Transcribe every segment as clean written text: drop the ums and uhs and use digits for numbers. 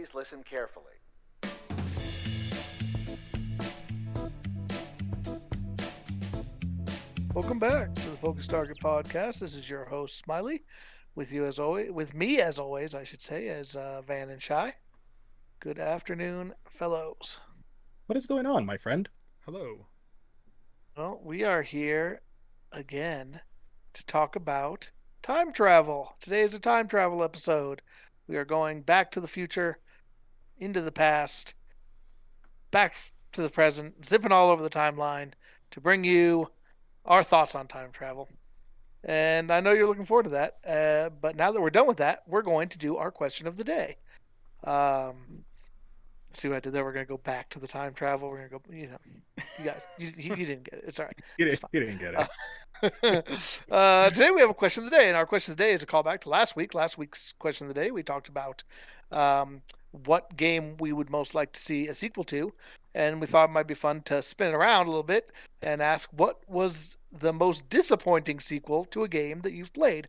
Please listen carefully. Welcome back to the Focus Target Podcast. This is your host Smiley, with you as always, with me as always, I should say, as Van and Shy. Good afternoon, fellows. What is going on, my friend? Hello. Well, we are here again to talk about time travel. Today is a time travel episode. We are going back to the future, into the past, back to the present, zipping all over the timeline to bring you our thoughts on time travel. And I know you're looking forward to that. But now that we're done with that, we're going to do our question of the day. See what I did there? We're going to go back to the time travel. We're going to go, you didn't get it. It's all right. You didn't get it. Today we have a question of the day, and our question of the day is a callback to last week. Last week's question of the day, we talked about what game we would most like to see a sequel to, and we thought it might be fun to spin it around a little bit and ask what was the most disappointing sequel to a game that you've played.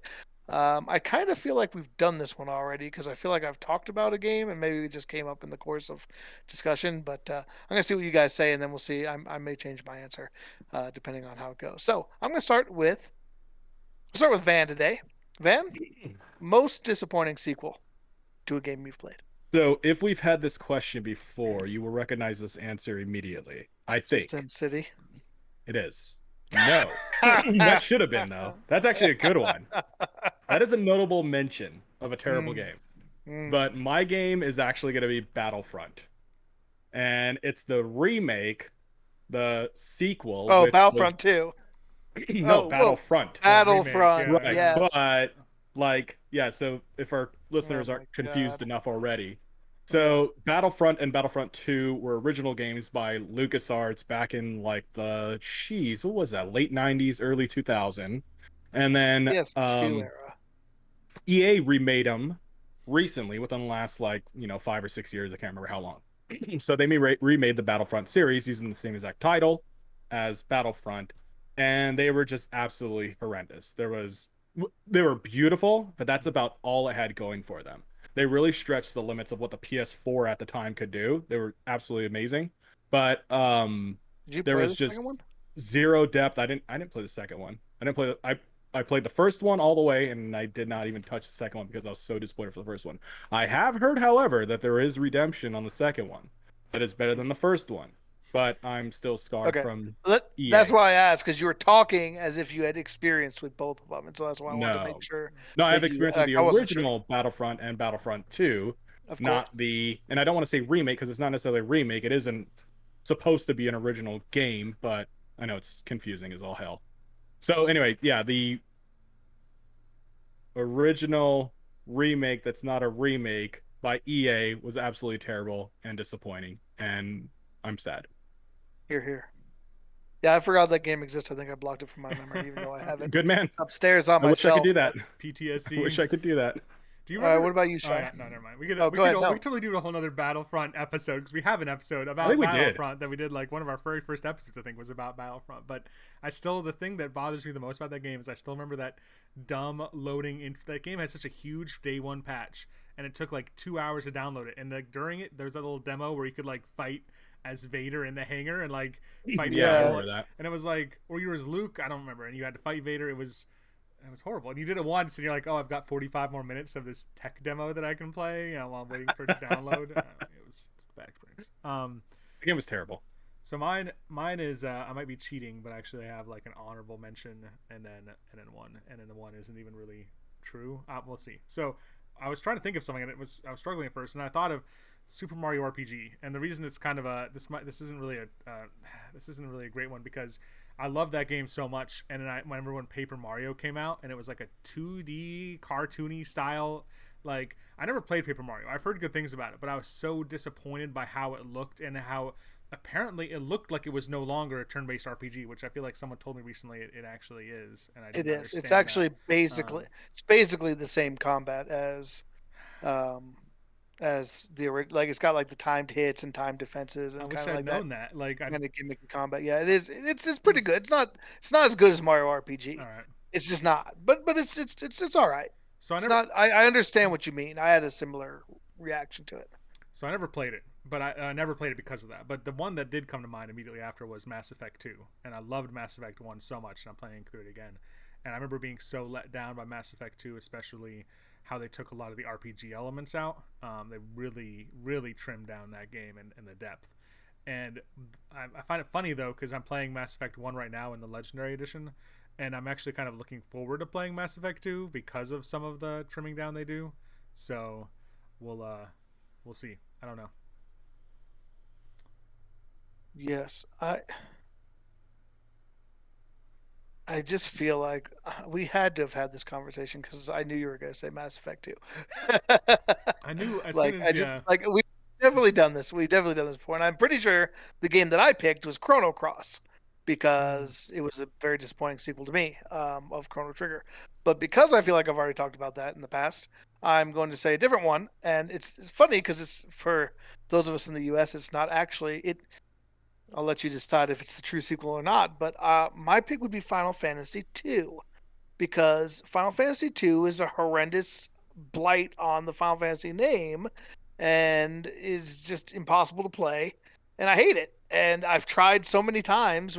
I kind of feel like we've done this one already because I feel like I've talked about a game and maybe it just came up in the course of discussion. But I'm going to see what you guys say, and then we'll see. I may change my answer depending on how it goes. So I'm going to start with Van today. Van, most disappointing sequel to a game you've played. So, if we've had this question before, you will recognize this answer immediately. I think SimCity. it is. No, that should have been though. That's actually a good one. That is a notable mention of a terrible game. But my game is actually going to be Battlefront, and it's the remake, the sequel. Oh, Battlefront 2. No, Battlefront. Battlefront, remake, Right, yes. but so if our listeners Oh aren't my confused God. enough already, so Battlefront and Battlefront 2 were original games by LucasArts back in like what was that, late 90s, early 2000, and then PS2 era. EA remade them recently within the last 5 or 6 years. I can't remember how long. So they remade the Battlefront series using the same exact title as Battlefront, and they were just absolutely horrendous. They were beautiful, but that's about all it had going for them. They really stretched the limits of what the PS4 at the time could do. They were absolutely amazing, but Did you there play was the just second one? zero depth. I didn't play the second one. I played the first one all the way, and I did not even touch the second one because I was so disappointed for the first one. I have heard, however, that there is redemption on the second one, that it's better than the first one, but I'm still scarred Okay. from EA. That's why I asked, because you were talking as if you had experience with both of them, and so that's why I wanted to No. make sure. No, I have that you- experience with the I wasn't sure. original Battlefront and Battlefront 2, Of course. not and I don't want to say remake because it's not necessarily a remake. It isn't supposed to be an original game, but I know it's confusing as all hell. So anyway, yeah, the original remake that's not a remake by EA was absolutely terrible and disappointing, and I'm sad. Here. Yeah, I forgot that game exists. I think I blocked it from my memory, even though I have it Good man. upstairs on I my wish shelf. I could do that. PTSD. I wish I could do that. Do you All right, remember? what about you, Oh, Shy? no, never mind. We could go ahead, no. we could totally do a whole other Battlefront episode because we have an episode about think we did. Battlefront that we did. Like one of our very first episodes, I think, was about Battlefront. But the thing that bothers me the most about that game is I still remember that dumb loading. That game had such a huge day one patch, and it took like 2 hours to download it. And like during it, there's a little demo where you could like fight as Vader in the hangar and like fight. Yeah, I Yeah. remember that. And it was like, or you were as Luke, I don't remember, and you had to fight Vader. It was horrible. And you did it once, and you're like, oh, I've got 45 more minutes of this tech demo that I can play, while I'm waiting for it to download. It was just a bad experience. The game was terrible. So mine is I might be cheating, but actually I have like an honorable mention and then one, and then the one isn't even really true. We'll see. So I was trying to think of something, and I was struggling at first, and I thought of Super Mario RPG. And the reason it's kind of this isn't really a great one because I love that game so much. And then I remember when Paper Mario came out, and it was like a 2D cartoony style. Like, I never played Paper Mario. I've heard good things about it, but I was so disappointed by how it looked and how apparently it looked like it was no longer a turn-based RPG, which I feel like someone told me recently it actually is. And I It didn't is. understand It's actually that. it's basically the same combat as the original. Like, it's got like the timed hits and timed defenses I and wish kind of I'd like known that. Like, kind of gimmicky combat. Yeah, it is. It's pretty good. It's not as good as Mario RPG. all right. It's just not. But it's all right. So It's not. I understand what you mean. I had a similar reaction to it. So I never played it, but I never played it because of that. But the one that did come to mind immediately after was Mass Effect 2, and I loved Mass Effect 1 so much, and I'm playing through it again. And I remember being so let down by Mass Effect 2, especially how they took a lot of the RPG elements out. They really, really trimmed down that game and the depth. And I find it funny though, because I'm playing Mass Effect 1 right now in the Legendary Edition, and I'm actually kind of looking forward to playing Mass Effect 2 because of some of the trimming down they do. So we'll see. I don't know. Yes, I just feel like we had to have had this conversation because I knew you were going to say Mass Effect 2. I knew as Like soon I as just yeah. like we definitely done this. We definitely done this before, and I'm pretty sure the game that I picked was Chrono Cross because it was a very disappointing sequel to me of Chrono Trigger. But because I feel like I've already talked about that in the past, I'm going to say a different one. And it's funny because it's for those of us in the U.S. It's not actually it. I'll let you decide if it's the true sequel or not. But my pick would be Final Fantasy II because Final Fantasy II is a horrendous blight on the Final Fantasy name and is just impossible to play. And I hate it. And I've tried so many times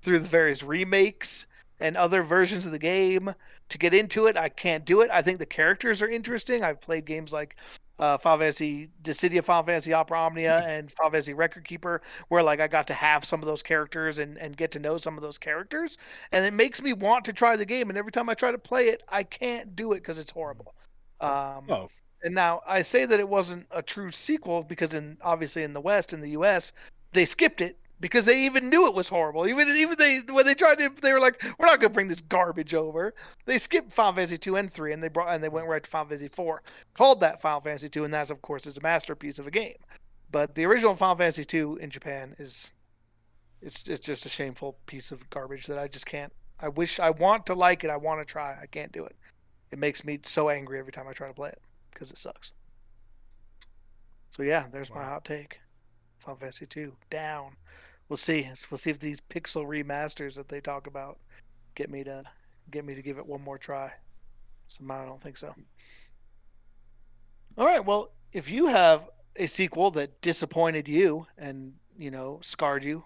through the various remakes and other versions of the game to get into it. I can't do it. I think the characters are interesting. I've played games like Final Fantasy, Dissidia, Final Fantasy Opera Omnia, and Final Fantasy Record Keeper, where like I got to have some of those characters and get to know some of those characters, and it makes me want to try the game. And every time I try to play it, I can't do it because it's horrible. Oh, And now I say that it wasn't a true sequel because obviously in the West, in the US, they skipped it because they even knew it was horrible. Even when they tried to, they were like, "We're not going to bring this garbage over." They skipped Final Fantasy 2 and 3, and they went right to Final Fantasy 4, called that Final Fantasy 2, and that of course is a masterpiece of a game. But the original Final Fantasy 2 in Japan it's just a shameful piece of garbage that I just can't. I want to like it. I want to try. I can't do it. It makes me so angry every time I try to play it because it sucks. So yeah, there's my hot take. Final Fantasy 2 down. We'll see. We'll see if these pixel remasters that they talk about get me to give it one more try. Somehow I don't think so. All right. Well, if you have a sequel that disappointed you and scarred you,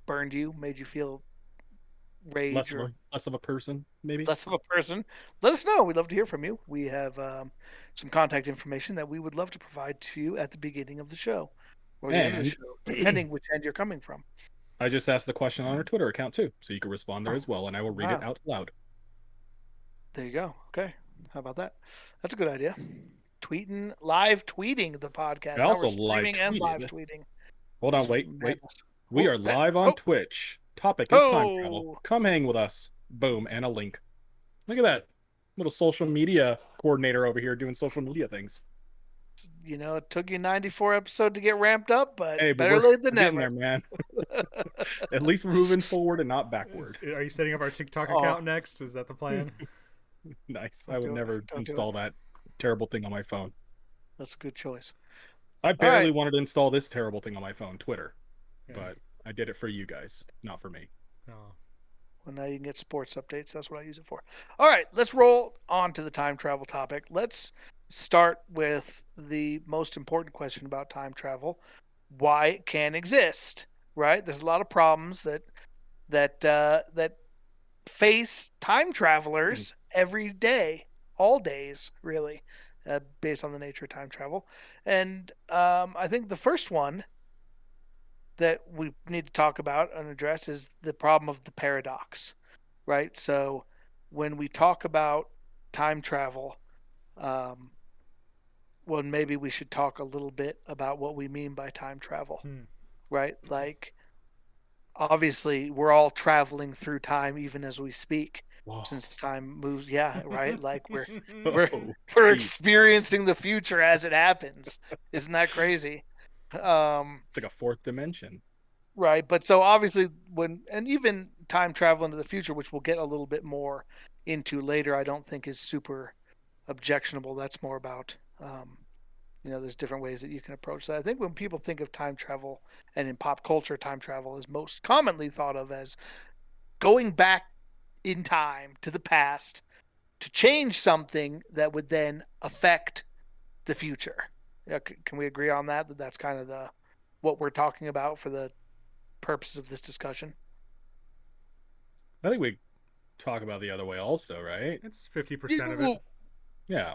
burned you, made you feel rage less of a person, maybe. less of a person, let us know. We'd love to hear from you. We have some contact information that we would love to provide to you at the beginning of the show or the end of the show, depending which end you're coming from. I just asked the question on our Twitter account too, so you can respond there as well, and I will read it out loud. There you go. Okay, how about that? That's a good idea. Live tweeting the podcast. I also live tweeting. Hold on, wait. We are live on Twitch. Topic is time travel. Come hang with us. Boom, and a link. Look at that little social media coordinator over here doing social media things. It took you 94 episodes to get ramped up, but hey, better late than never. There, man. At least we're moving forward and not backward. Are you setting up our TikTok account next? Is that the plan? Nice. I would never install that terrible thing on my phone. That's a good choice. I barely wanted to install this terrible thing on my phone, Twitter. Yeah. But I did it for you guys, not for me. Oh. Well, now you can get sports updates. That's what I use it for. All right, let's roll on to the time travel topic. Let's start with the most important question about time travel: why it can exist. Right? There's a lot of problems that face time travelers every day, all days, really, based on the nature of time travel. And I think the first one that we need to talk about and address is the problem of the paradox, right? So when we talk about time travel, well, maybe we should talk a little bit about what we mean by time travel, right? Like, obviously, we're all traveling through time even as we speak. Whoa. Since time moves, yeah, right. Like we're experiencing the future as it happens. Isn't that crazy? It's like a fourth dimension, right? But so obviously, even time travel into the future, which we'll get a little bit more into later, I don't think is super objectionable. That's more about there's different ways that you can approach that. I think when people think of time travel, and in pop culture, time travel is most commonly thought of as going back in time to the past to change something that would then affect the future, Yeah, can we agree on that? That's kind of what we're talking about for the purposes of this discussion. I think we talk about the other way also, right? It's 50% of it. Well, Yeah.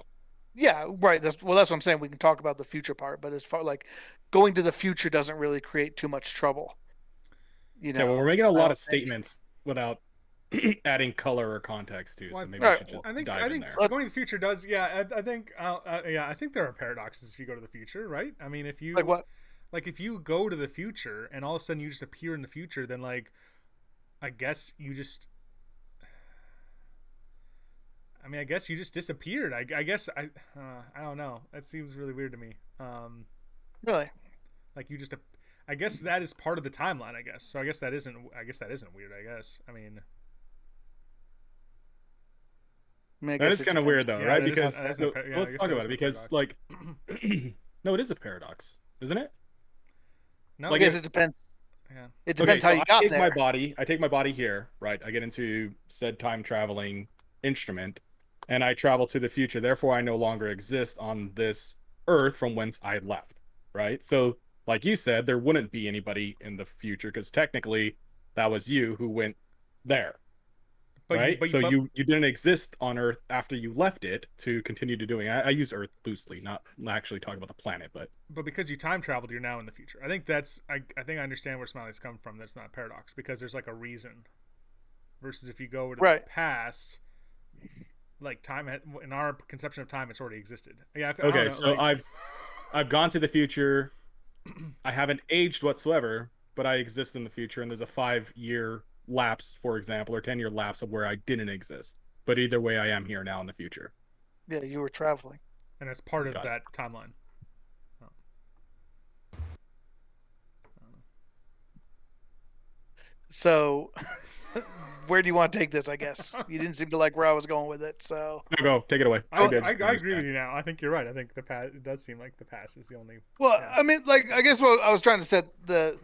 yeah, right. That's what I'm saying. We can talk about the future part, but as far like going to the future doesn't really create too much trouble. Yeah, well, we're making a I lot don't of think. statements without adding color or context to, so Well, maybe we Right. should just I think dive in there. going to the future does. Yeah, I think. Yeah, I think there are paradoxes if you go to the future, right? I mean, if you Like what? like if you go to the future and all of a sudden you just appear in the future, then like, I guess you just. I mean, I guess you just disappeared. I guess I don't know. That seems really weird to me. Really? Like you just. I guess that is part of the timeline. I guess so. I guess that isn't. I guess that isn't weird. I guess. I mean. I mean, I That guess is it kind of depends. weird, though, Yeah, right? that is- Because that is no, a par- yeah, I let's guess talk that about is it. a Because, paradox. like, no, it is a paradox, isn't it? No, I Like, guess if- it depends. yeah. It Okay, depends how so you I got take there. my body here, right? I get into said time traveling instrument, and I travel to the future. Therefore, I no longer exist on this Earth from whence I left, right? So, like you said, there wouldn't be anybody in the future because technically, that was you who went there, But right? but So but, you didn't exist on Earth after you left it to continue to doing. I use Earth loosely, not actually talking about the planet, but but because you time traveled, you're now in the future. I think that's. I think I understand where Smiley's come from. That's not a paradox because there's like a reason. Versus if you go to Right. the past, like time in our conception of time, it's already existed. Yeah. I okay. don't know, So like, I've gone to the future. I haven't aged whatsoever, but I exist in the future, and there's a 5-year lapse, for example, or 10-year lapse of where I didn't exist. But either way, I am here now in the future. Yeah, you were traveling. and that's part of Got it. that timeline. Oh. So, where do you want to take this? I guess you didn't seem to like where I was going with it. So, No, go take it away. I just agree with understand. you now. I think you're right. I think the past. It does seem like the past is the only. well, Yeah. I mean, like, I guess what I was trying to set the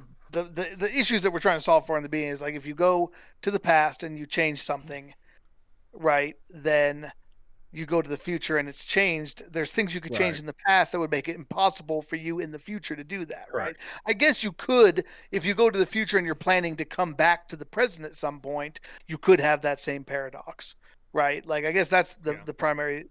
issues that we're trying to solve for in the beginning is like if you go to the past and you change something, right? Then you go to the future and it's changed. There's things you could change Right. in the past that would make it impossible for you in the future to do that, right? Correct. I guess you could, if you go to the future and you're planning to come back to the present at some point, you could have that same paradox, right? Like, I guess that's Yeah. the primary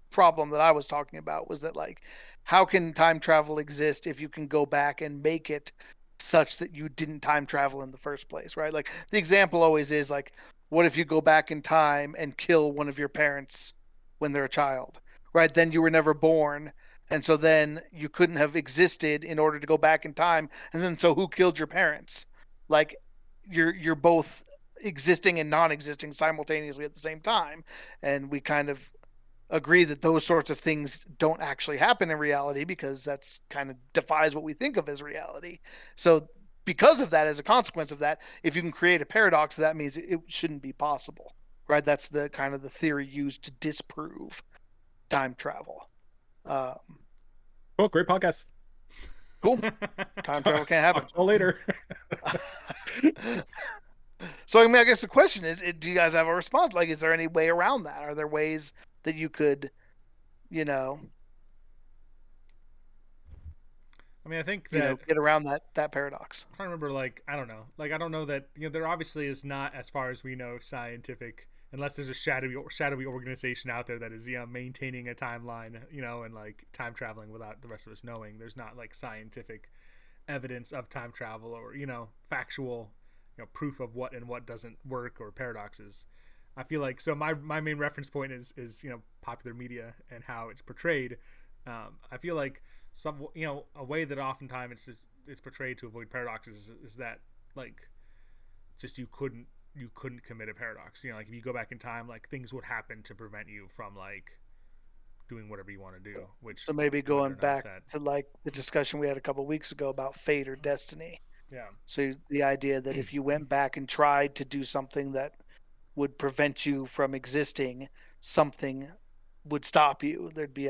problem that I was talking about was that, like, how can time travel exist if you can go back and make it such that you didn't time travel in the first place, right? Like, the example always is like, what if you go back in time and kill one of your parents when they're a child, right? Then you were never born. And so then you couldn't have existed in order to go back in time. And then so who killed your parents? Like you're both existing and non-existing simultaneously at the same time. And we kind of agree that those sorts of things don't actually happen in reality because that's kind of defies what we think of as reality. So because of that, as a consequence of that, if you can create a paradox, that means it shouldn't be possible, right? That's the kind of the theory used to disprove time travel. Oh, great podcast. Cool. Time travel can't happen. Talk to you later. So, I mean, I guess the question is, do you guys have a response? Like, is there any way around that? Are there ways that you could, you know, I mean, I think that get around that paradox? I'm trying to remember, like, I don't know. Like, I don't know that, there obviously is not, as far as we know, scientific, unless there's a shadowy organization out there that is, maintaining a timeline, and, like, time traveling without the rest of us knowing. There's not, like, scientific evidence of time travel or, factual, proof of what and what doesn't work or paradoxes. I feel like, so my main reference point is popular media and how it's portrayed. I feel like a way that oftentimes it's portrayed to avoid paradoxes is that, like, just you couldn't commit a paradox. Like, if you go back in time, like, things would happen to prevent you from, like, doing whatever you want to do. Which, So maybe whether or going not back that- to like the discussion we had a couple of weeks ago about fate or destiny. yeah, So the idea that if you went back and tried to do something that would prevent you from existing, something would stop you. There'd be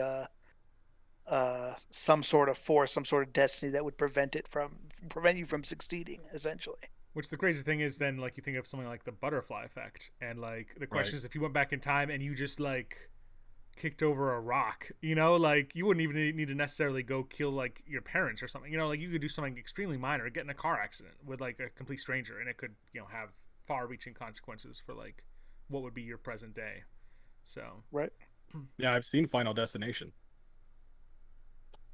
some sort of force, some sort of destiny that would prevent you from succeeding, essentially. which the crazy thing is, then, like, you think of something like the butterfly effect, and, like, the question Right. is, if you went back in time and you just, like, kicked over a rock. You know, like you wouldn't even need to necessarily go kill like your parents or something. You know, like you could do something extremely minor, get in a car accident with like a complete stranger, and it could, you know, have far-reaching consequences for like what would be your present day. So Right. Yeah, I've seen Final Destination.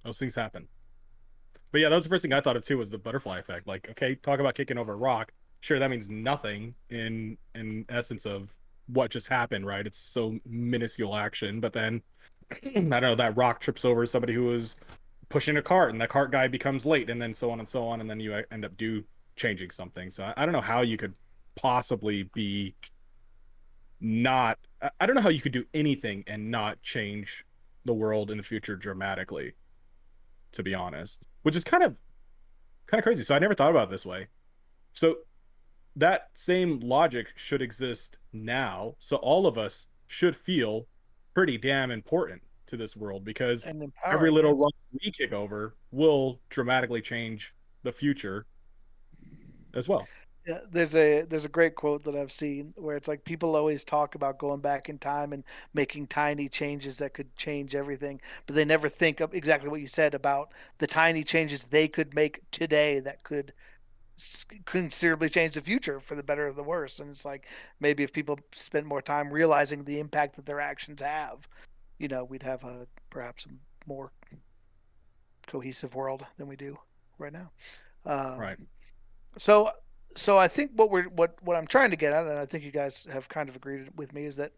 Those things happen. But yeah, that was the first thing I thought of too, was the butterfly effect. Like, okay, talk about kicking over a rock. Sure, that means nothing in essence of what just happened, right? It's so minuscule action, but then I don't know, that rock trips over somebody who was pushing a cart, and that cart guy becomes late, and then so on and so on, and then you end up changing something. So I don't know how you could possibly be not. I don't know how you could do anything and not change the world in the future dramatically, to be honest, which is kind of crazy. So I never thought about it this way. So that same logic should exist now. So all of us should feel pretty damn important to this world, because And every empowering, little yes. rock we kick over will dramatically change the future as well. Yeah, there's a great quote that I've seen where it's like people always talk about going back in time and making tiny changes that could change everything, but they never think of exactly what you said about the tiny changes they could make today that could considerably change the future for the better or the worse. And it's like maybe if people spent more time realizing the impact that their actions have, we'd have perhaps a more cohesive world than we do right now. Right. So I think what I'm trying to get at, and I think you guys have kind of agreed with me, is that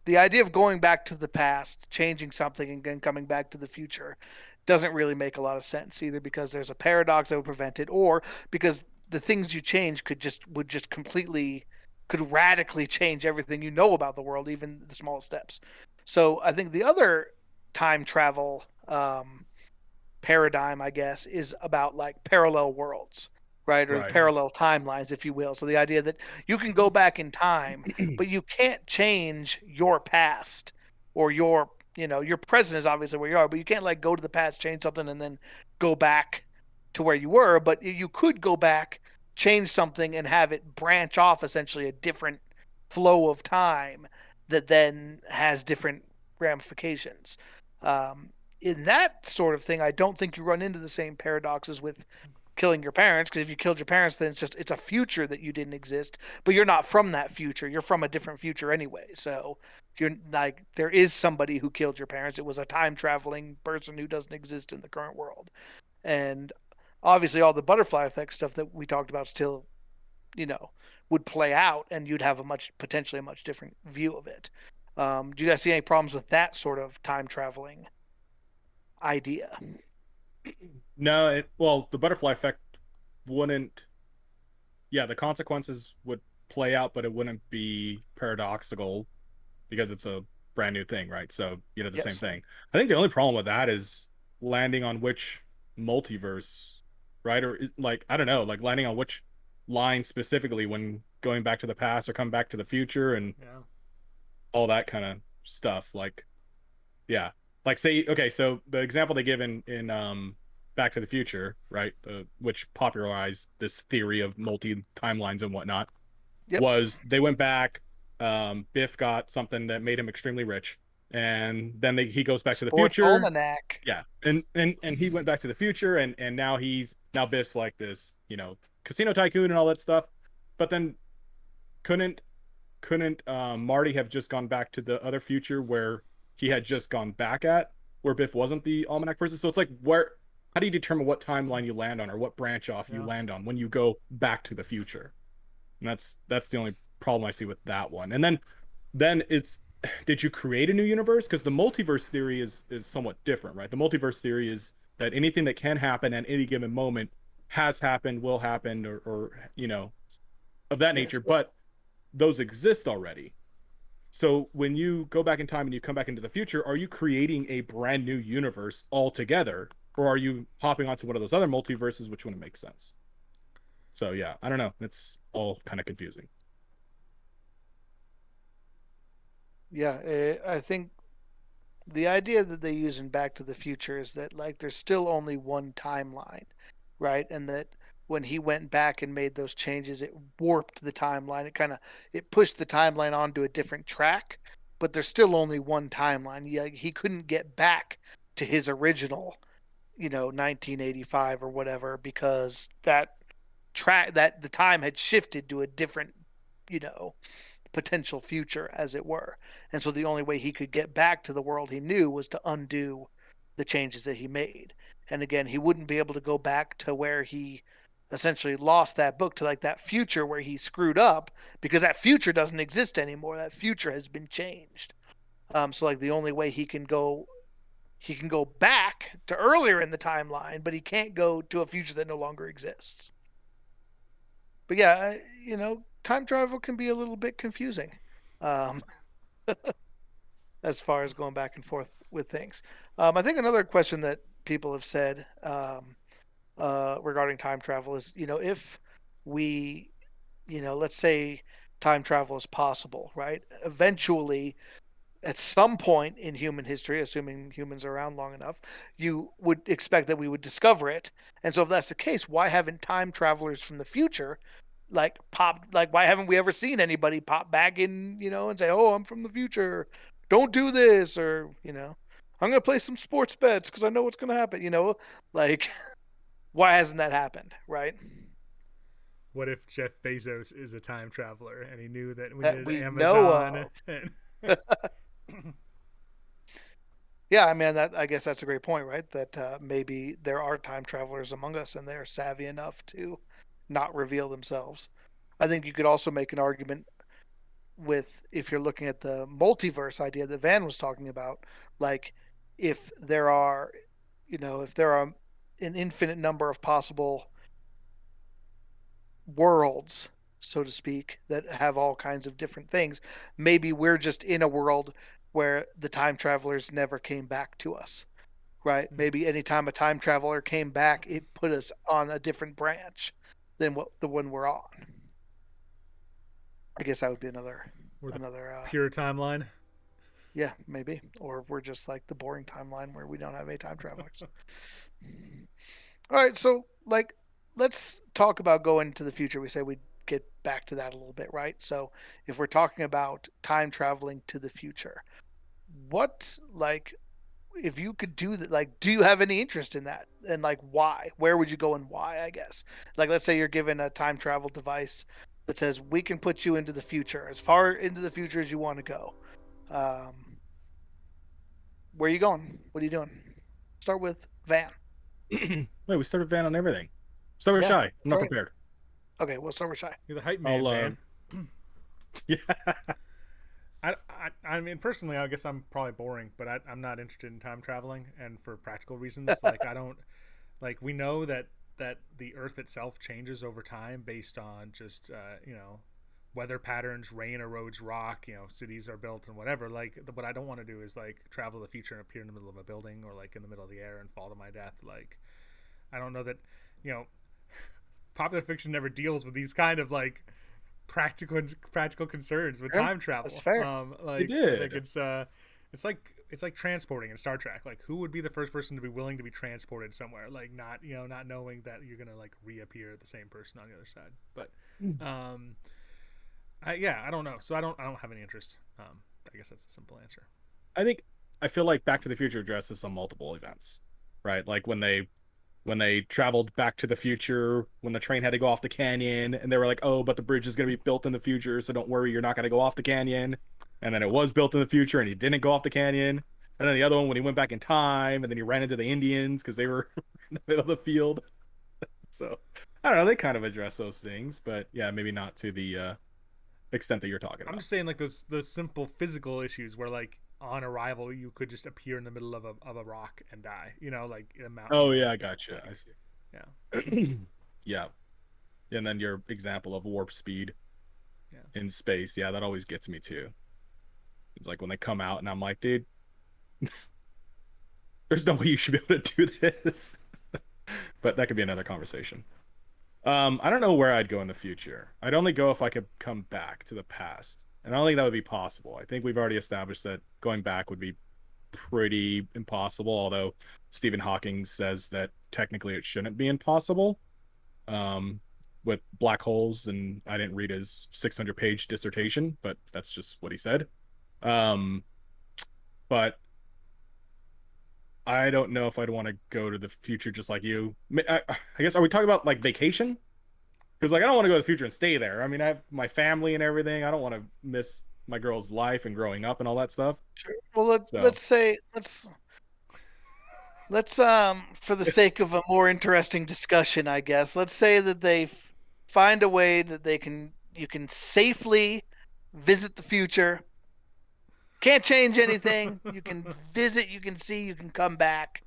the idea of going back to the past, changing something, and then coming back to the future doesn't really make a lot of sense, either because there's a paradox that would prevent it, or because the things you change could radically change everything you know about the world, even the smallest steps. So I think the other time travel paradigm, I guess, is about like parallel worlds, right? Or Right. parallel timelines, if you will. So the idea that you can go back in time, but you can't change your past, or your present is obviously where you are, but you can't like go to the past, change something, and then go back to where you were. But you could go back, change something, and have it branch off essentially a different flow of time that then has different ramifications. In that sort of thing, I don't think you run into the same paradoxes with killing your parents, because if you killed your parents, then it's a future that you didn't exist, but you're not from that future. You're from a different future anyway. So you're like, there is somebody who killed your parents. It was a time traveling person who doesn't exist in the current world. And obviously all the butterfly effect stuff that we talked about still, would play out, and you'd have potentially a much different view of it. Do you guys see any problems with that sort of time traveling idea? No, well, the butterfly effect wouldn't. Yeah, the consequences would play out, but it wouldn't be paradoxical because it's a brand new thing, right? So the same Yes. thing. I think the only problem with that is landing on which multiverse, right? Or like, I don't know, like landing on which line specifically when going back to the past or come back to the future, and yeah, all that kind of stuff. Like, yeah, like say, okay, so the example they give in Back to the Future, right, which popularized this theory of multi timelines and whatnot, Yep. was they went back. Biff got something that made him extremely rich, and then he goes back to the Sports future. almanac. Yeah, and he went back to the future, and now Biff's like this, casino tycoon and all that stuff. But then couldn't Marty have just gone back to the other future where he had just gone back at, where Biff wasn't the almanac person? So it's like, how do you determine what timeline you land on, or what branch off you land on when you go back to the future? And that's the only problem I see with that one. And then it's, did you create a new universe? Because the multiverse theory is somewhat different, right? The multiverse theory is that anything that can happen at any given moment has happened, will happen, or of that nature. But those exist already. So when you go back in time and you come back into the future, are you creating a brand new universe altogether, or are you hopping onto one of those other multiverses, which wouldn't make sense? So yeah, I don't know. It's all kind of confusing. Yeah, I think the idea that they use in Back to the Future is that like there's still only one timeline, right? And that when he went back and made those changes, it warped the timeline. It pushed the timeline onto a different track. but there's still only one timeline. He couldn't get back to his original, 1985 or whatever, because that the time had shifted to a different, potential future, as it were. And so the only way he could get back to the world he knew was to undo the changes that he made. And again, he wouldn't be able to go back to where he essentially lost that book, to like that future where he screwed up, because that future doesn't exist anymore. That future has been changed. So like the only way he can go back to earlier in the timeline, but he can't go to a future that no longer exists. But yeah, time travel can be a little bit confusing, as far as going back and forth with things. I think another question that people have said regarding time travel is, if we, let's say time travel is possible, right? Eventually, at some point in human history, assuming humans are around long enough, you would expect that we would discover it. And so if that's the case, why haven't time travelers from the future why haven't we ever seen anybody pop back in, and say, "Oh, I'm from the future. Don't do this," or, "I'm going to play some sports bets because I know what's going to happen," like why hasn't that happened, right? What if Jeff Bezos is a time traveler and he knew that we That did we Amazon? know of. Yeah, I mean, I guess that's a great point, right? That maybe there are time travelers among us and they're savvy enough to not reveal themselves. I think you could also make an argument with, if you're looking at the multiverse idea that Van was talking about, like if there are an infinite number of possible worlds, so to speak, that have all kinds of different things, maybe we're just in a world where the time travelers never came back to us, right? Maybe anytime a time traveler came back, it put us on a different branch than the one we're on. I guess that would be another pure timeline. Yeah, maybe. Or we're just like the boring timeline where we don't have any time travelers. All right, so let's talk about going to the future. We say we'd get back to that a little bit, right? So if we're talking about time traveling to the future, what, if you could do that, do you have any interest in that? And why? Where would you go and why, I guess? Let's say you're given a time travel device that says we can put you into the future, as far into the future as you want to go. Where are you going? What are you doing? Start with Van. Wait, we started Van on everything. Start with Shy. I'm not prepared. Okay, we'll start with Shy. You're the hype man, Van. Yeah. I mean, personally, I guess I'm probably boring, but I'm not interested in time traveling, and for practical reasons. I don't we know that the Earth itself changes over time based on just weather patterns, rain erodes rock, cities are built and whatever. What I don't want to do is travel to the future and appear in the middle of a building or in the middle of the air and fall to my death. I don't know that popular fiction never deals with these kind of practical concerns with time travel. That's fair. It's like transporting in Star Trek. Who would be the first person to be willing to be transported somewhere? Not knowing that you're gonna reappear the same person on the other side. But I don't know. So I don't have any interest. I guess that's a simple answer. I feel like Back to the Future addresses some multiple events, right? When they traveled back to the future, when the train had to go off the canyon, and they were like, "Oh, but the bridge is going to be built in the future, so don't worry, you're not going to go off the canyon." And then it was built in the future, and he didn't go off the canyon. And then the other one, when he went back in time, and then he ran into the Indians because they were in the middle of the field. So I don't know. They kind of address those things, but yeah, maybe not to the extent that you're talking about. I'm just saying, those simple physical issues where on arrival you could just appear in the middle of a rock and die, in a mountain. Oh yeah, I gotcha. I see. Yeah. Yeah. And then your example of warp speed in space, that always gets me too. It's when they come out and I'm like, dude, there's no way you should be able to do this. But that could be another conversation. I don't know where I'd go in the future. I'd only go if I could come back to the past. And I don't think that would be possible. I think we've already established that going back would be pretty impossible, although Stephen Hawking says that technically it shouldn't be impossible with black holes, and I didn't read his 600-page dissertation, but that's just what he said. Um, but I don't know if I'd want to go to the future just like you. I guess, are we talking about like vacation? Because like I don't want to go to the future and stay there. I mean, I have my family and everything. I don't want to miss my girl's life and growing up and all that stuff. Sure. Well, let's So let's say let's for the sake of a more interesting discussion, I guess, let's say that they find a way that you can safely visit the future. Can't change anything. You can visit, you can see, you can come back.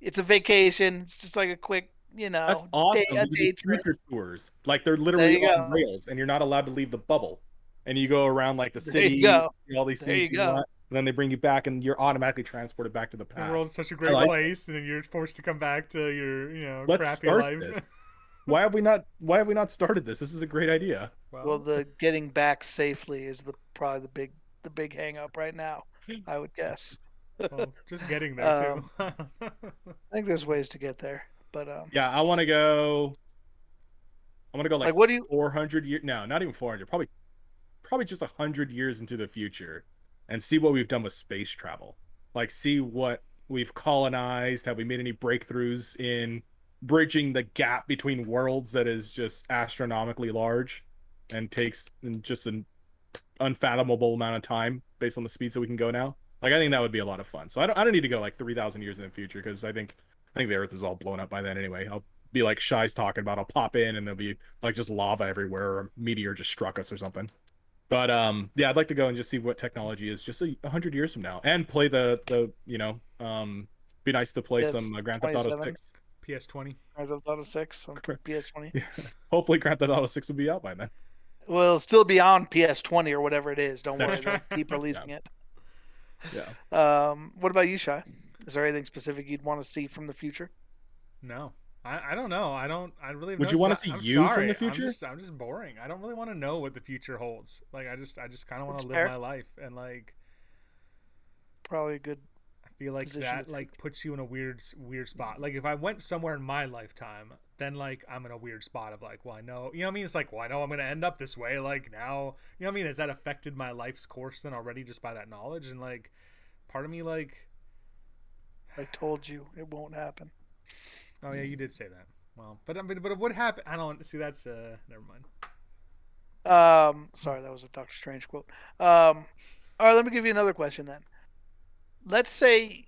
It's a vacation. It's just like a quick, that's awesome. a You can day do trip. future tours. Like they're There literally you on go. rails, and you're not allowed to leave the bubble. And you go around like the There you cities, go. see all these There things you you go. want, and then they bring you back, and you're automatically transported back to the The world's past. such a I great like it. place, and then you're forced to come back to your, Let's crappy start life. this. Why have we not started this? This is a great idea. Well, the getting back safely is probably the big hang up right now, I would guess. well, just getting there too. I think there's ways to get there, but Yeah, I want to go. I want to go like what do you 400 years. No, not even 400. Probably just 100 years into the future, and see what we've done with space travel. Like, see what we've colonized. Have we made any breakthroughs in bridging the gap between worlds that is just astronomically large and takes in just an unfathomable amount of time based on the speeds that we can go now? Like, I think that would be a lot of fun. So I don't need to go like 3,000 years in the future, because I think the Earth is all blown up by then anyway. I'll be like Shy's talking about. I'll pop in and there'll be like just lava everywhere, or a meteor just struck us or something. But yeah, I'd like to go and just see what technology is just 100 years from now, and play be nice to play some Grand Theft Auto 27. 6. PS20. Grand Theft Auto 6 on PS20? Yeah. Hopefully Grand Theft Auto 6 will be out by then. Well, it'll still be on PS20 or whatever it is. Don't worry, they'll keep releasing it. Yeah. What about you, Shy? Is there anything specific you'd want to see from the future? No, I don't know. I really have Would no you want to desire- see I'm you from sorry. the future? I'm just boring. I don't really want to know what the future holds. Like I just kind of want That's to live fair. my life, and like Probably a good. I feel like position that to like puts you in a weird spot. Like if I went somewhere in my lifetime, then like I'm in a weird spot of like, well, I know, you know what I mean? It's like, well, I know I'm gonna end up this way. Like now, you know what I mean? Has that affected my life's course then already just by that knowledge? And like, part of me like, I told you it won't happen. oh yeah, you did say that. Well, but it would happen. I don't see. That's never mind. Sorry, that was a Doctor Strange quote. All right, let me give you another question then. Let's say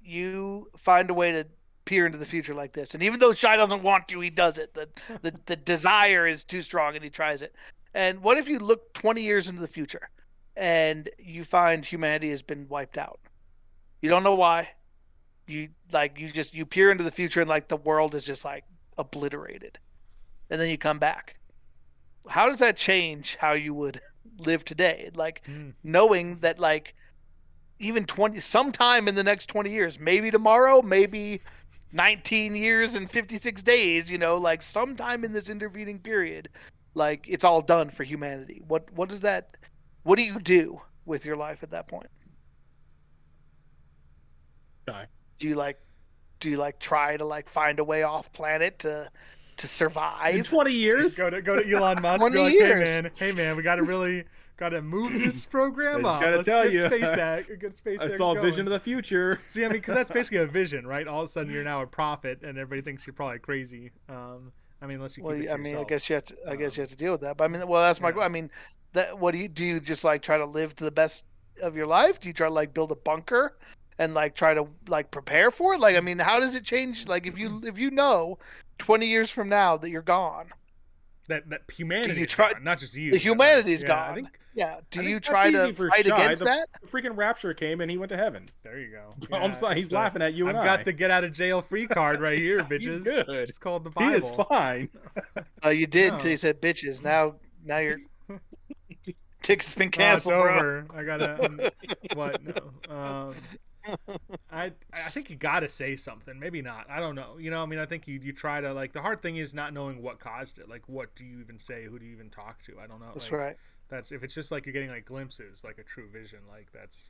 you find a way to peer into the future like this, and even though Shy doesn't want to, he does it. The desire is too strong, and he tries it. And what if you look 20 years into the future, and you find humanity has been wiped out? You don't know why. You peer into the future, and like the world is just like obliterated, and then you come back. How does that change how you would live today? Like knowing that like even 20 sometime in the next 20 years, maybe tomorrow, maybe 19 years and 56 days, like sometime in this intervening period, like it's all done for humanity. What do you do with your life at that point? Die. Do you try to like find a way off planet to survive? In 20 years? Just go to Elon Musk. 20 Be like, years. hey man, we gotta move this program I just up. gotta Let's tell get you, SpaceX. I saw a vision of the future. See, I mean, because that's basically a vision, right? All of a sudden, you're now a prophet, and everybody thinks you're probably crazy. I mean, unless you keep it to yourself. I guess you have to deal with that. But I mean, well, that's my. Yeah. I mean, what do you just like try to live to the best of your life? Do you try to like build a bunker and like try to like prepare for it? Like, I mean, how does it change? Like, if you know, 20 years from now that you're gone, that humanity, do you try? gone, not just you. The humanity's yeah, gone. I think, Do I you think try that's to easy for fight Shy. against that? The freaking rapture came and he went to heaven. there you go. I'm sorry, he's laughing at you and I've got the get out of jail free card right here, bitches. He's good. It's called the He Bible. is fine. You did No. until you said bitches. Now you're ticket's been Oh, it's canceled, bro. over. I gotta. What? No. I think you gotta say something. Maybe not. I don't know. I mean, I think you try to like. The hard thing is not knowing what caused it. Like, what do you even say? Who do you even talk to? I don't know. That's like, right. That's if it's just like you're getting like glimpses, like a true vision. Like it's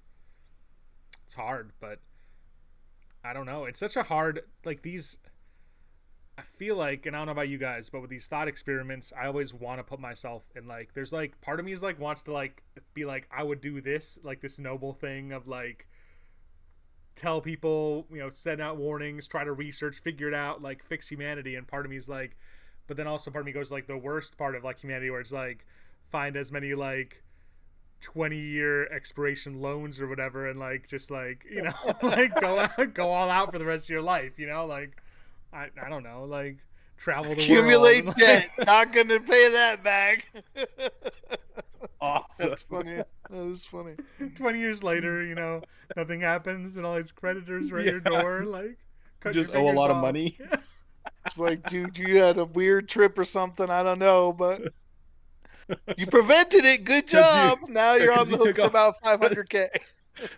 hard, but I don't know. It's such a hard like these. feel like, and I don't know about you guys, but with these thought experiments, I always want to put myself in like, there's like part of me is like wants to like be like, I would do this, like this noble thing of like tell people, send out warnings, try to research, figure it out, like fix humanity. And part of me is like, but then also part of me goes like the worst part of like humanity, where it's like find as many like 20-year expiration loans or whatever, and like just like like go all out for the rest of your life, like I don't know, like travel the accumulate world, debt. Not gonna pay that back. Awesome. That's funny. That is funny. 20 years later, nothing happens, and all these creditors are at your door, like cut just your owe a lot fingers of money. off. It's like, dude, you had a weird trip or something. I don't know, but you prevented it. Good 'Cause you- job. Now you're on 'cause the you hook took for off- about 500K.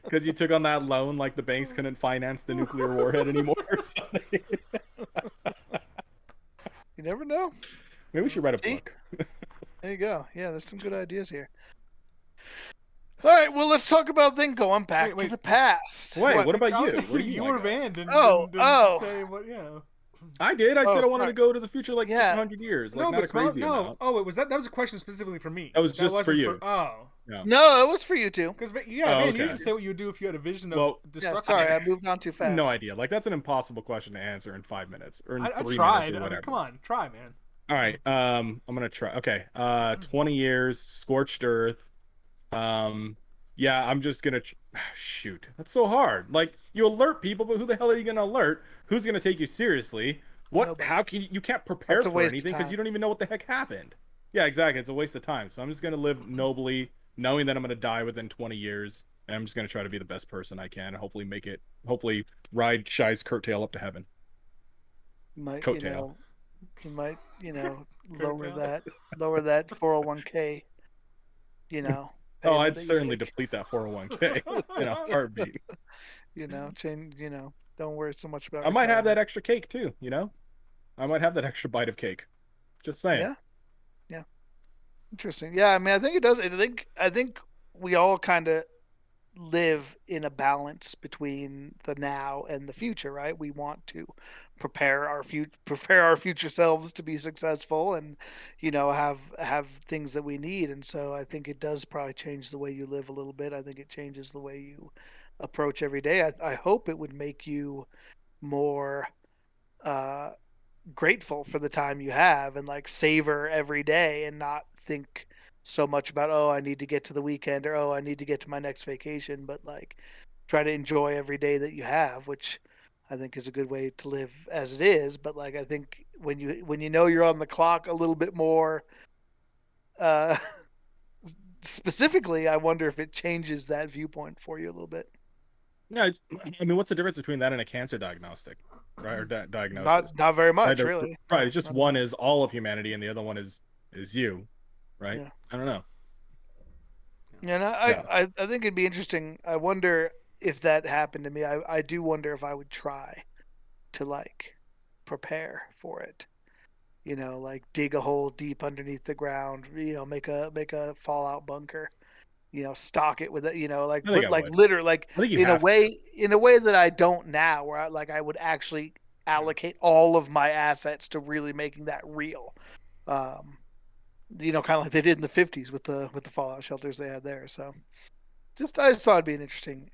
Because you took on that loan, like the banks couldn't finance the nuclear warhead anymore or something. You never know. Maybe we should write a See? book. There you go. Yeah, there's some good ideas here. All right, well, let's talk about then going back Wait. to the past. Wait, what about you? What do You you were like? Van. Didn't say what? Yeah. I did. I said I wanted sorry. to go to the future, like Yeah. 100 years. Like, No, not but a crazy no. amount. Oh, that was a question specifically for me. That was just for wasn't you. Oh. No, it was for you too. Because Van, Oh, you okay. didn't say what you would do if you had a vision of Well, Yeah, destruction. sorry, I moved on too fast. No idea. Like, that's an impossible question to answer in 5 minutes or in I 3 tried. minutes or I whatever. mean, come on, try, man. All right. I'm gonna try. Okay. 20 years, scorched earth. Yeah, I'm just gonna shoot. That's so hard. Like, you alert people, but who the hell are you gonna alert? Who's gonna take you seriously? What? Nobody. How can you can't prepare That's a for waste of anything because time. you don't even know what the heck happened. Yeah, exactly. It's a waste of time. So I'm just gonna live nobly, knowing that I'm gonna die within 20 years, and I'm just gonna try to be the best person I can. And hopefully make it. Hopefully ride Shy's curtail up to heaven. Might, Coattail. you might, Coattail. lower that 401k, Oh, payment I'd that you certainly make, deplete that 401k in a heartbeat. change, don't worry so much about I might have that retirement. extra cake too, I might have that extra bite of cake. Just saying. Yeah. Interesting. Yeah, I mean, I think it does. I think we all kind of live in a balance between the now and the future, right? We want to prepare our future selves to be successful, and have things that we need. And so I think it does probably change the way you live a little bit. I think it changes the way you approach every day. I hope it would make you more grateful for the time you have and like savor every day and not think so much about, oh, I need to get to the weekend, or oh, I need to get to my next vacation, but like try to enjoy every day that you have, which I think is a good way to live as it is. But like, I think when you know you're on the clock a little bit more uh specifically, I wonder if it changes that viewpoint for you a little bit. Yeah, I mean, what's the difference between that and a cancer diagnostic, right? Or diagnosis? Not very much, Right, really. right. It's just Not- one is all of humanity, and the other one is you, right? Yeah. I don't know. And I think it'd be interesting. I wonder if that happened to me. I do wonder if I would try to like prepare for it. Like dig a hole deep underneath the ground. Make a fallout bunker. Stock it with it. Like I think put I like would. literally like I think you in a have to. way that I don't now, where I would actually allocate all of my assets to really making that real. Kind of like they did in the 50s with the fallout shelters they had there. So I just thought it'd be an interesting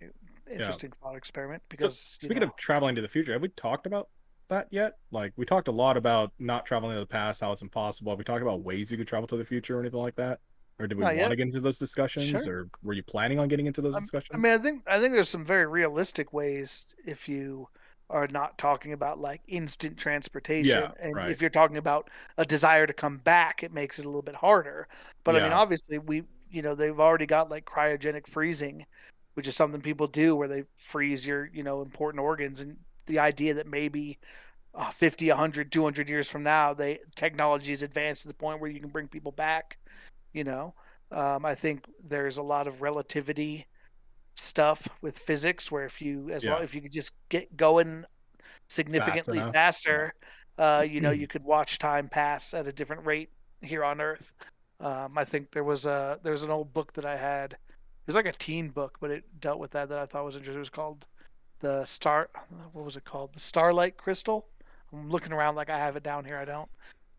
thought experiment, because Speaking of traveling to the future, have we talked about that yet? Like, we talked a lot about not traveling to the past, how it's impossible. Have we talked about ways you could travel to the future or anything like that? Or did we Not want yet. to get into those discussions, Sure. or were you planning on getting into those discussions? I mean, I think there's some very realistic ways if you are not talking about like instant transportation, Yeah, and right. if you're talking about a desire to come back, it makes it a little bit harder. But I mean, Yeah. obviously they've already got like cryogenic freezing, which is something people do where they freeze your important organs, and the idea that maybe 50, 100, 200 years from now, technology is advanced to the point where you can bring people back. I think there's a lot of relativity stuff with physics where if you could just get going significantly enough. faster, you could watch time pass at a different rate here on Earth. I think there was an old book that I had. It was like a teen book, but it dealt with that I thought was interesting. It was called what was it called? The Starlight Crystal. I'm looking around like I have it down here. I don't,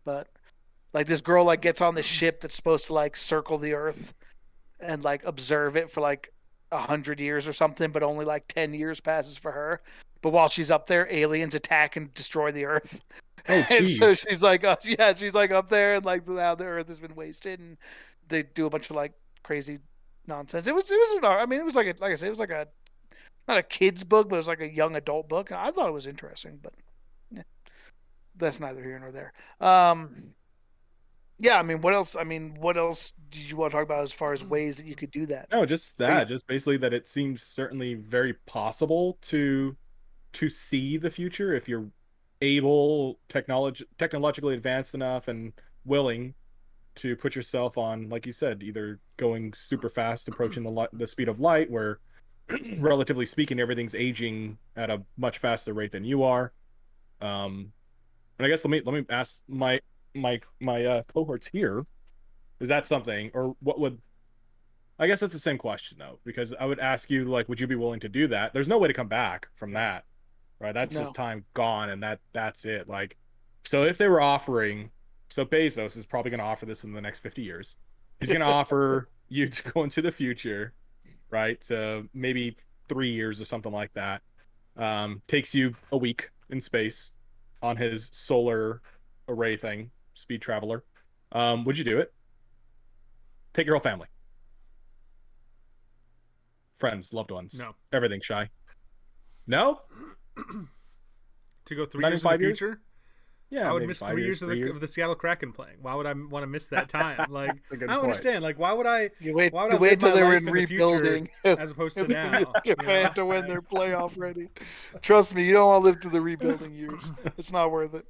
but like this girl like gets on this ship that's supposed to like circle the Earth and like observe it for like 100 years or something, but only like 10 years passes for her. But while she's up there, aliens attack and destroy the Earth. Oh, And so geez. she's like, yeah, she's like up there, and like now the Earth has been wasted, and they do a bunch of like crazy nonsense. It was I mean, it was like like I said, it was like a not a kid's book, but it was like a young adult book. I thought it was interesting, but yeah, that's neither here nor there. Yeah, I mean, what else? I mean, what else did you want to talk about as far as ways that you could do that? No, just Are you- that. Just basically that it seems certainly very possible to see the future if you're able, technologically advanced enough and willing to put yourself on, like you said, either going super fast, approaching the speed of light, where relatively speaking, everything's aging at a much faster rate than you are. And I guess let me ask my cohorts here: is that something, or what would? I guess that's the same question though, because I would ask you, like, would you be willing to do that? There's no way to come back from that, right? That's No. just time gone, and that's it. Like, so if they were offering, so Bezos is probably going to offer this in the next 50 years. He's going to offer you to go into the future, right? Maybe 3 years or something like that. Takes you a week in space on his solar array thing, speed traveler. Would you do it? Take your whole family, friends, loved ones, No. everything. Shy. No. To go 3 Not in years in the 5 years? future, Yeah, I would maybe miss 5 3 years, years 3 years. of the Seattle Kraken playing. Why would I want to miss that time? Like, That's a good I don't point. understand. Like, why would I? You wait, Why would you I wait live till my they're life in in the future rebuilding, as opposed to and now? then you You know? have to win their playoff ready. Trust me, you don't want to live through the rebuilding years. It's not worth it.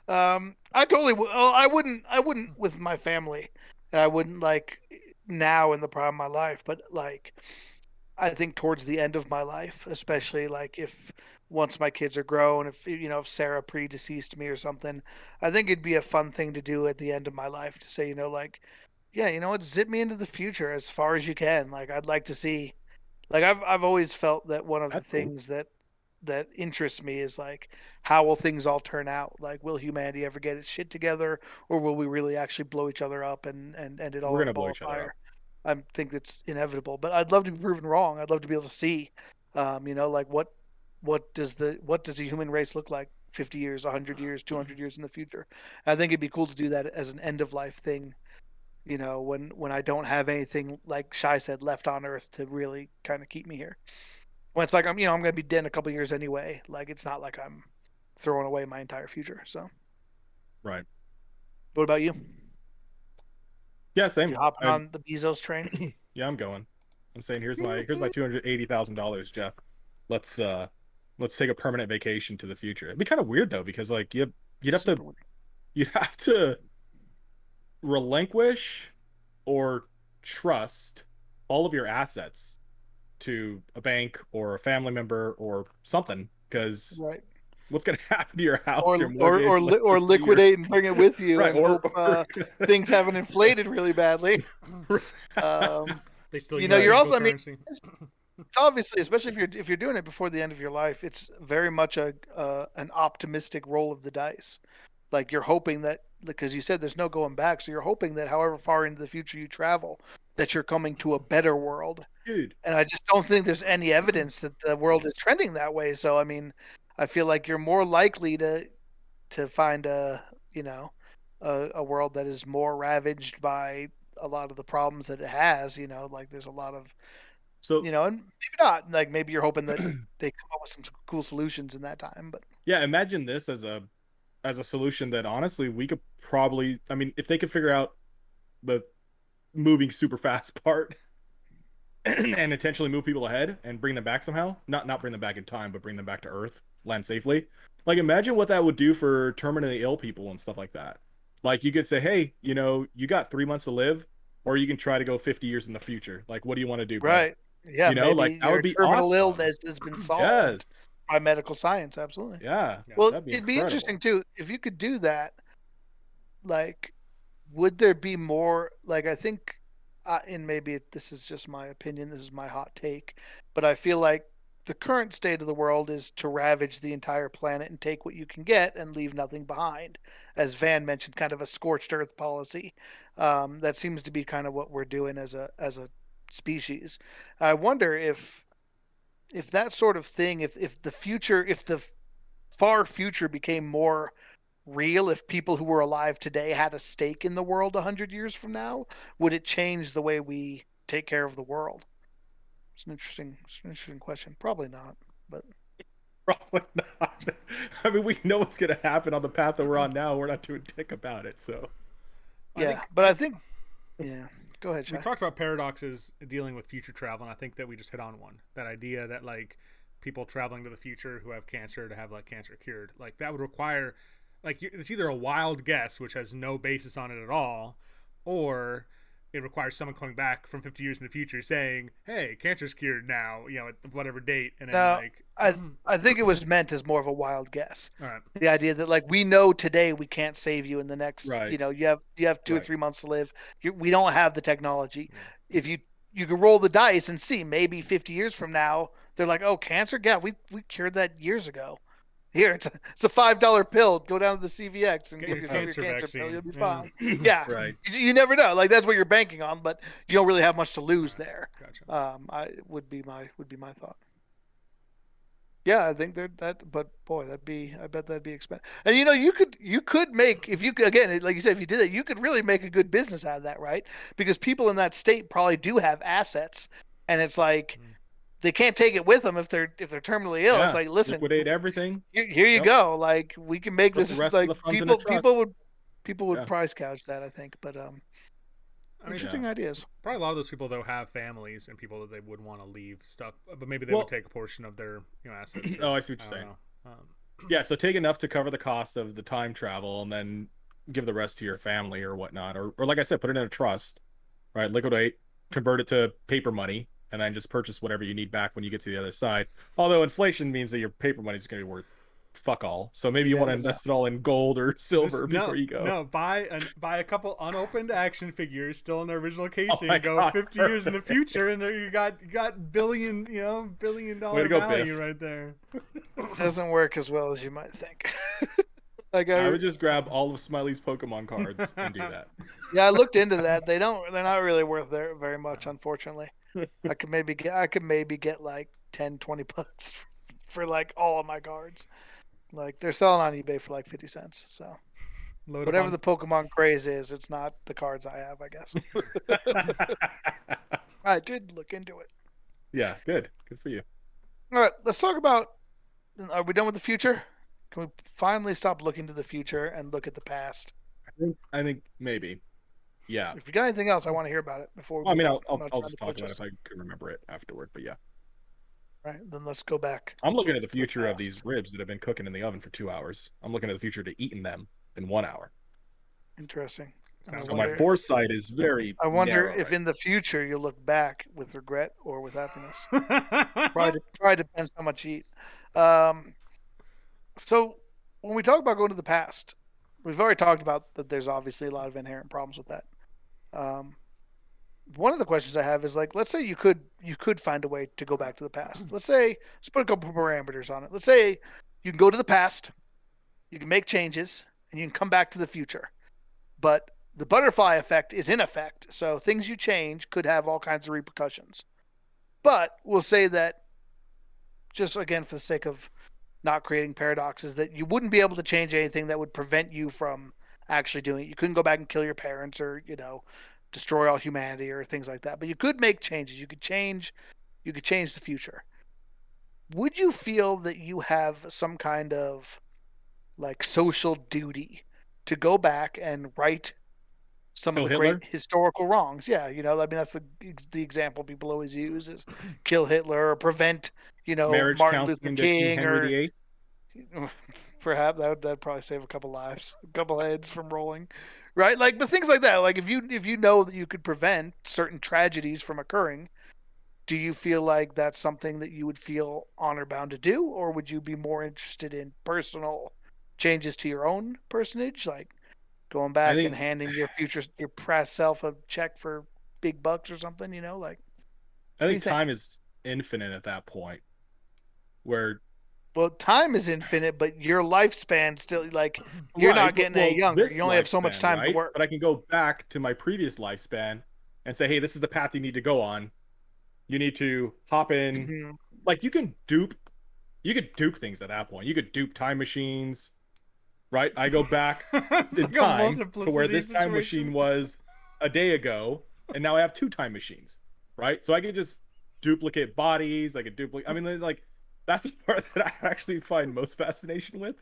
I totally. Well, I wouldn't with my family. I wouldn't like now in the prime of my life, but like I think towards the end of my life, especially like if once my kids are grown, if Sarah predeceased me or something, I think it'd be a fun thing to do at the end of my life to say, like, yeah, you know what, zip me into the future as far as you can. Like I'd like to see, like I've always felt that one of the That's cool. things that interests me is like how will things all turn out? Like will humanity ever get its shit together, or will we really actually blow each other up and end it all We're in a gonna blow ball of each other up. fire? I think it's inevitable, but I'd love to be proven wrong. I'd love to be able to see, like what does the human race look like 50 years, 100 years, 200 years in the future? I think it'd be cool to do that as an end of life thing. When I don't have anything like Shai said left on Earth to really kind of keep me here. When it's like I'm going to be dead in a couple years anyway. Like it's not like I'm throwing away my entire future. So, Right. what about you? Yeah, same. You hopping on the Bezos train? Yeah, I'm going. I'm saying here's my $280,000, Jeff. Let's take a permanent vacation to the future. It'd be kind of weird though, because like you'd have Super to weird. you'd have to relinquish or trust all of your assets to a bank or a family member or something, because Right. what's going to happen to your house, Or your or mortgage, or, li- or liquidate and bring it with you right, and hope things haven't inflated really badly. They still You use know, you're physical also, I mean, currency. it's obviously, especially if you're doing it before the end of your life, it's very much an optimistic roll of the dice. Like you're hoping that, because you said there's no going back, so you're hoping that however far into the future you travel, that you're coming to a better world. dude. And I just don't think there's any evidence that the world is trending that way. So I mean, I feel like you're more likely to find a world that is more ravaged by a lot of the problems that it has. Like there's a lot of So and maybe not. Like maybe you're hoping that they come up with some cool solutions in that time. But yeah, imagine this as a solution that honestly we could probably, I mean, if they could figure out the moving super fast part and intentionally move people ahead and bring them back somehow, not bring them back in time, but bring them back to Earth, land safely. Like imagine what that would do for terminally ill people and stuff like that. Like you could say, hey, you got 3 months to live, or you can try to go 50 years in the future. Like, what do you want to do, bud? right, yeah, maybe Like that your would be terminal awesome. illness has been solved Yes. by medical science. Absolutely. Yeah. Yeah. Well, That'd be it'd be incredible. interesting too if you could do that. Like, would there be more? Like, I think, and maybe this is just my opinion. This is my hot take, but I feel like the current state of the world is to ravage the entire planet and take what you can get and leave nothing behind. As Van mentioned, kind of a scorched earth policy. That seems to be kind of what we're doing as a species. I wonder if that sort of thing, if the future, if the far future became more real, if people who were alive today had a stake in the world 100 years from now, would it change the way we take care of the world? It's an interesting question. Probably not, but Probably not. I mean, we know what's going to happen on the path that we're on now. We're not doing dick about it. So, yeah. Yeah. Go ahead, Shai. We talked about paradoxes dealing with future travel, and I think that we just hit on one. That idea that like people traveling to the future who have cancer to have like cancer cured, like that would require, like it's either a wild guess which has no basis on it at all, or it requires someone coming back from 50 years in the future saying, "Hey, cancer's cured now," at whatever date, and then like I think it was meant as more of a wild guess. all right. The idea that like we know today we can't save you in the next, Right. you have 2 or Right. 3 months to live. We don't have the technology. If you can roll the dice and see maybe 50 years from now they're like, oh, cancer, yeah, we cured that years ago. Here, it's a $5 pill. Go down to the CVX and Get get your yourself cancer your cancer vaccine. pill. You'll be Yeah. fine. Yeah, Right. you never know. Like that's what you're banking on, but you don't really have much to lose there. Gotcha. I would be my thought. Yeah, I think that, but boy, I bet that'd be expensive. And you could make, if you could, again, like you said, if you did it, you could really make a good business out of that, right? Because people in that state probably do have assets, and it's like they can't take it with them if they're terminally ill. Yeah. It's like, listen, Liquidate everything. here you Yep. go. Like we can make Put this the rest of like the funds in a people would Yeah. price gouge that, I think. But I mean, interesting ideas. probably a lot of those people though have families and people that they would want to leave stuff, but maybe they Well- would take a portion of their assets. Oh, I see what you're I saying. don't know. Yeah, so take enough to cover the cost of the time travel, and then give the rest to your family or whatnot, or like I said, put it in a trust, right? Liquidate, convert it to paper money, and then just purchase whatever you need back when you get to the other side. Although inflation means that your paper money is going to be worth fuck all, so maybe you want to Yes. invest it all in gold or silver before you go. No, buy a couple unopened action figures still in their original casing. my And go God, 50 years in the future, and there you got billion dollar Way to go, value Biff. right there. It doesn't work as well as you might think. Like I would just grab all of Smiley's Pokemon cards and do that. yeah, I looked into that. They're not really worth very much, unfortunately. I could maybe get like 10, 20 bucks for like all of my cards. Like they're selling on eBay for like 50 cents. So Load up whatever on- the Pokemon craze is, it's not the cards I have, I guess. I did look into it. Yeah, good for you. All right, let's talk about. Are we done with the future? Can we finally stop looking to the future and look at the past? I think maybe. Yeah. If you got anything else, I want to hear about it before. Well, I mean, move I'll on. I'm not I'll trying just to talk push about it us. if I can remember it afterward. But yeah, Right, then let's go back. I'm looking at the future of past. these ribs that have been cooking in the oven for 2 hours. I'm looking at the future to eating them in 1 hour. Interesting. Sounds So my wonder- foresight is very. I wonder narrow if right in the future you'll look back with regret or with happiness. Probably depends how much you eat. So when we talk about going to the past, we've already talked about that. There's obviously a lot of inherent problems with that. One of the questions I have is like, let's say you could find a way to go back to the past. Let's put a couple parameters on it. Let's say you can go to the past, you can make changes, and you can come back to the future. But the butterfly effect is in effect, so things you change could have all kinds of repercussions. But we'll say that, just again for the sake of not creating paradoxes, that you wouldn't be able to change anything that would prevent you from actually doing it. You couldn't go back and kill your parents or, destroy all humanity or things like that. But you could make changes. You could change the future. Would you feel that you have some kind of like social duty to go back and right some of Kill the Hitler? great historical wrongs? Yeah, I mean that's the example people always use is kill Hitler or prevent, Marriage Martin Luther counseling to King Henry or VIII. perhaps that'd probably save a couple lives, a couple heads from rolling, right? Like, but things like that. Like if you know that you could prevent certain tragedies from occurring, do you feel like that's something that you would feel honor bound to do, or would you be more interested in personal changes to your own personage, like going back think- and handing your past self a check for big bucks or something? Like I do you think think? time is infinite at that point. where Well, time is infinite, but your lifespan still like you're not getting any younger. this You only have so much lifespan, time to right? work. But I can go back to my previous lifespan and say, hey, this is the path you need to go on. You need to hop in. Mhm. Like you could dupe things at that point. You could dupe time machines, right? I go back It's in like a time to where multiplicity this time situation. machine was a day ago, and now I have 2 time machines, right? So I could just duplicate bodies. I could duplicate. I mean, like that's the part that I actually find most fascination with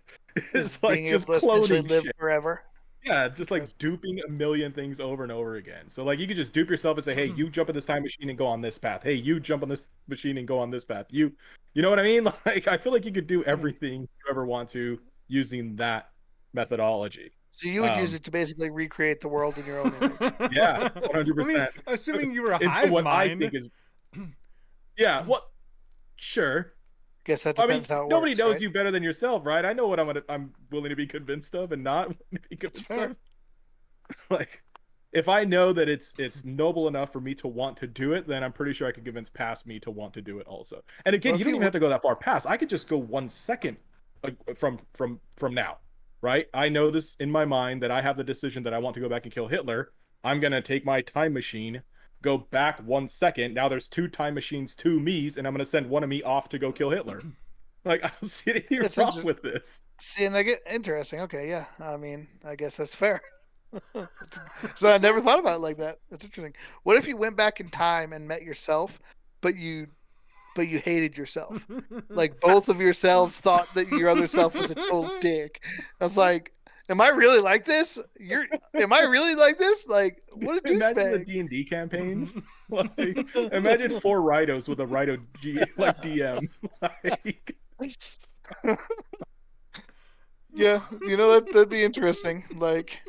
is like being just able to essentially cloning live shit. forever. Yeah, just like duping a million things over and over again. So like you could just dupe yourself and say, "Hey, you jump in this time machine and go on this path. Hey, you jump on this machine and go on this path." You know what I mean? Like I feel like you could do everything you ever want to using that methodology. So you would use it to basically recreate the world in your own image. Yeah, I mean, 100%. assuming you were a Into hive what I mind. think is Yeah, well, sure. Guess that I mean, depends how it nobody works, knows right? you better than yourself, right? I know what I'm willing to be convinced of and not willing to be convinced fair. of. Like if I know that it's noble enough for me to want to do it, then I'm pretty sure I can convince past me to want to do it also. And again, Well, you if don't you even have to go that far past. I could just go 1 second from now, right? I know this in my mind that I have the decision that I want to go back and kill Hitler. I'm gonna take my time machine, go back 1 second. Now there's 2 time machines, 2 me's, and I'm gonna send one of me off to go kill Hitler. Like I don't see anything That's wrong with this. See, and I get interesting. Okay, yeah. I mean, I guess that's fair. So I never thought about it like that. That's interesting. What if you went back in time and met yourself, but you hated yourself? Like both of yourselves thought that your other self was a total dick. I was like, am I really like this? Am I really like this? Like, what a Imagine the douchebag. D&D campaigns. Like, imagine 4 Rhinos with a Rhino like DM. Like, Yeah, that'd be interesting. Like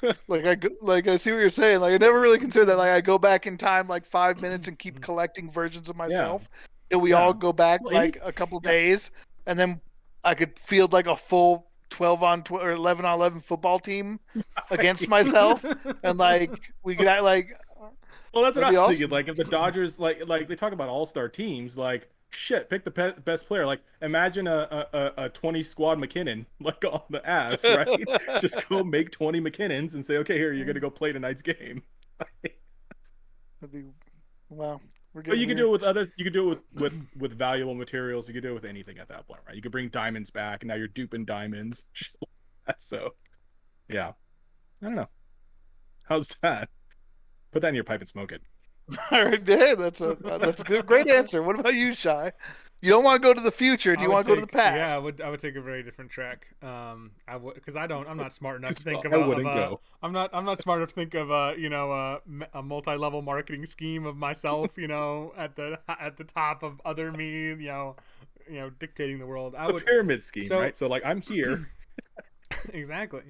I see what you're saying. Like I never really considered that. Like I go back in time like 5 minutes and keep collecting versions of myself. And we all go back Well, like a couple days, and then I could field like a full 12 on 12 or 11 on 11 football team against myself, and like we could act like. well, that's what I That'd be was awesome. thinking. Like, if the Dodgers, like they talk about all-star teams, like shit, pick the best player. Like, imagine a 20 squad McKinnon like on the Avs, right? Just go make 20 McKinnons and say, okay, here you're gonna go play tonight's game. That'd be wow. But you could do it with other. You could do it with valuable materials. You could do it with anything at that point, right? You could bring diamonds back, and now you're duping diamonds. So, yeah, I don't know. How's that? Put that in your pipe and smoke it. All right, hey, that's a good, great answer. What about you, Shy? You don't want to go to the future. Do you want to go to the past? Yeah, I would take a very different track. I would because I'm not smart enough to think I wouldn't go. I'm not smart enough to think of a multi-level marketing scheme of myself. At the top of other me. Dictating the world. I A would pyramid scheme, right? So like I'm here. Exactly.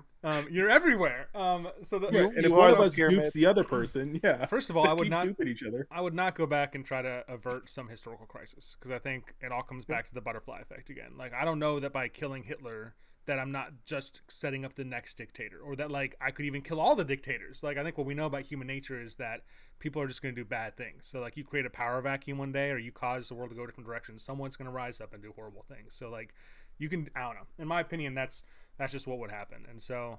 You're everywhere. So the, Right, and you if one are of the us pyramid. dupes the other person, yeah. First of all, I would keep not duping each other. I would not go back and try to avert some historical crisis because I think it all comes back to the butterfly effect again. Like I don't know that by killing Hitler that I'm not just setting up the next dictator or that like I could even kill all the dictators. Like I think what we know about human nature is that people are just going to do bad things. So like you create a power vacuum one day or you cause the world to go a different direction, someone's going to rise up and do horrible things. So like you can, I don't know. In my opinion, that's just what would happen. And so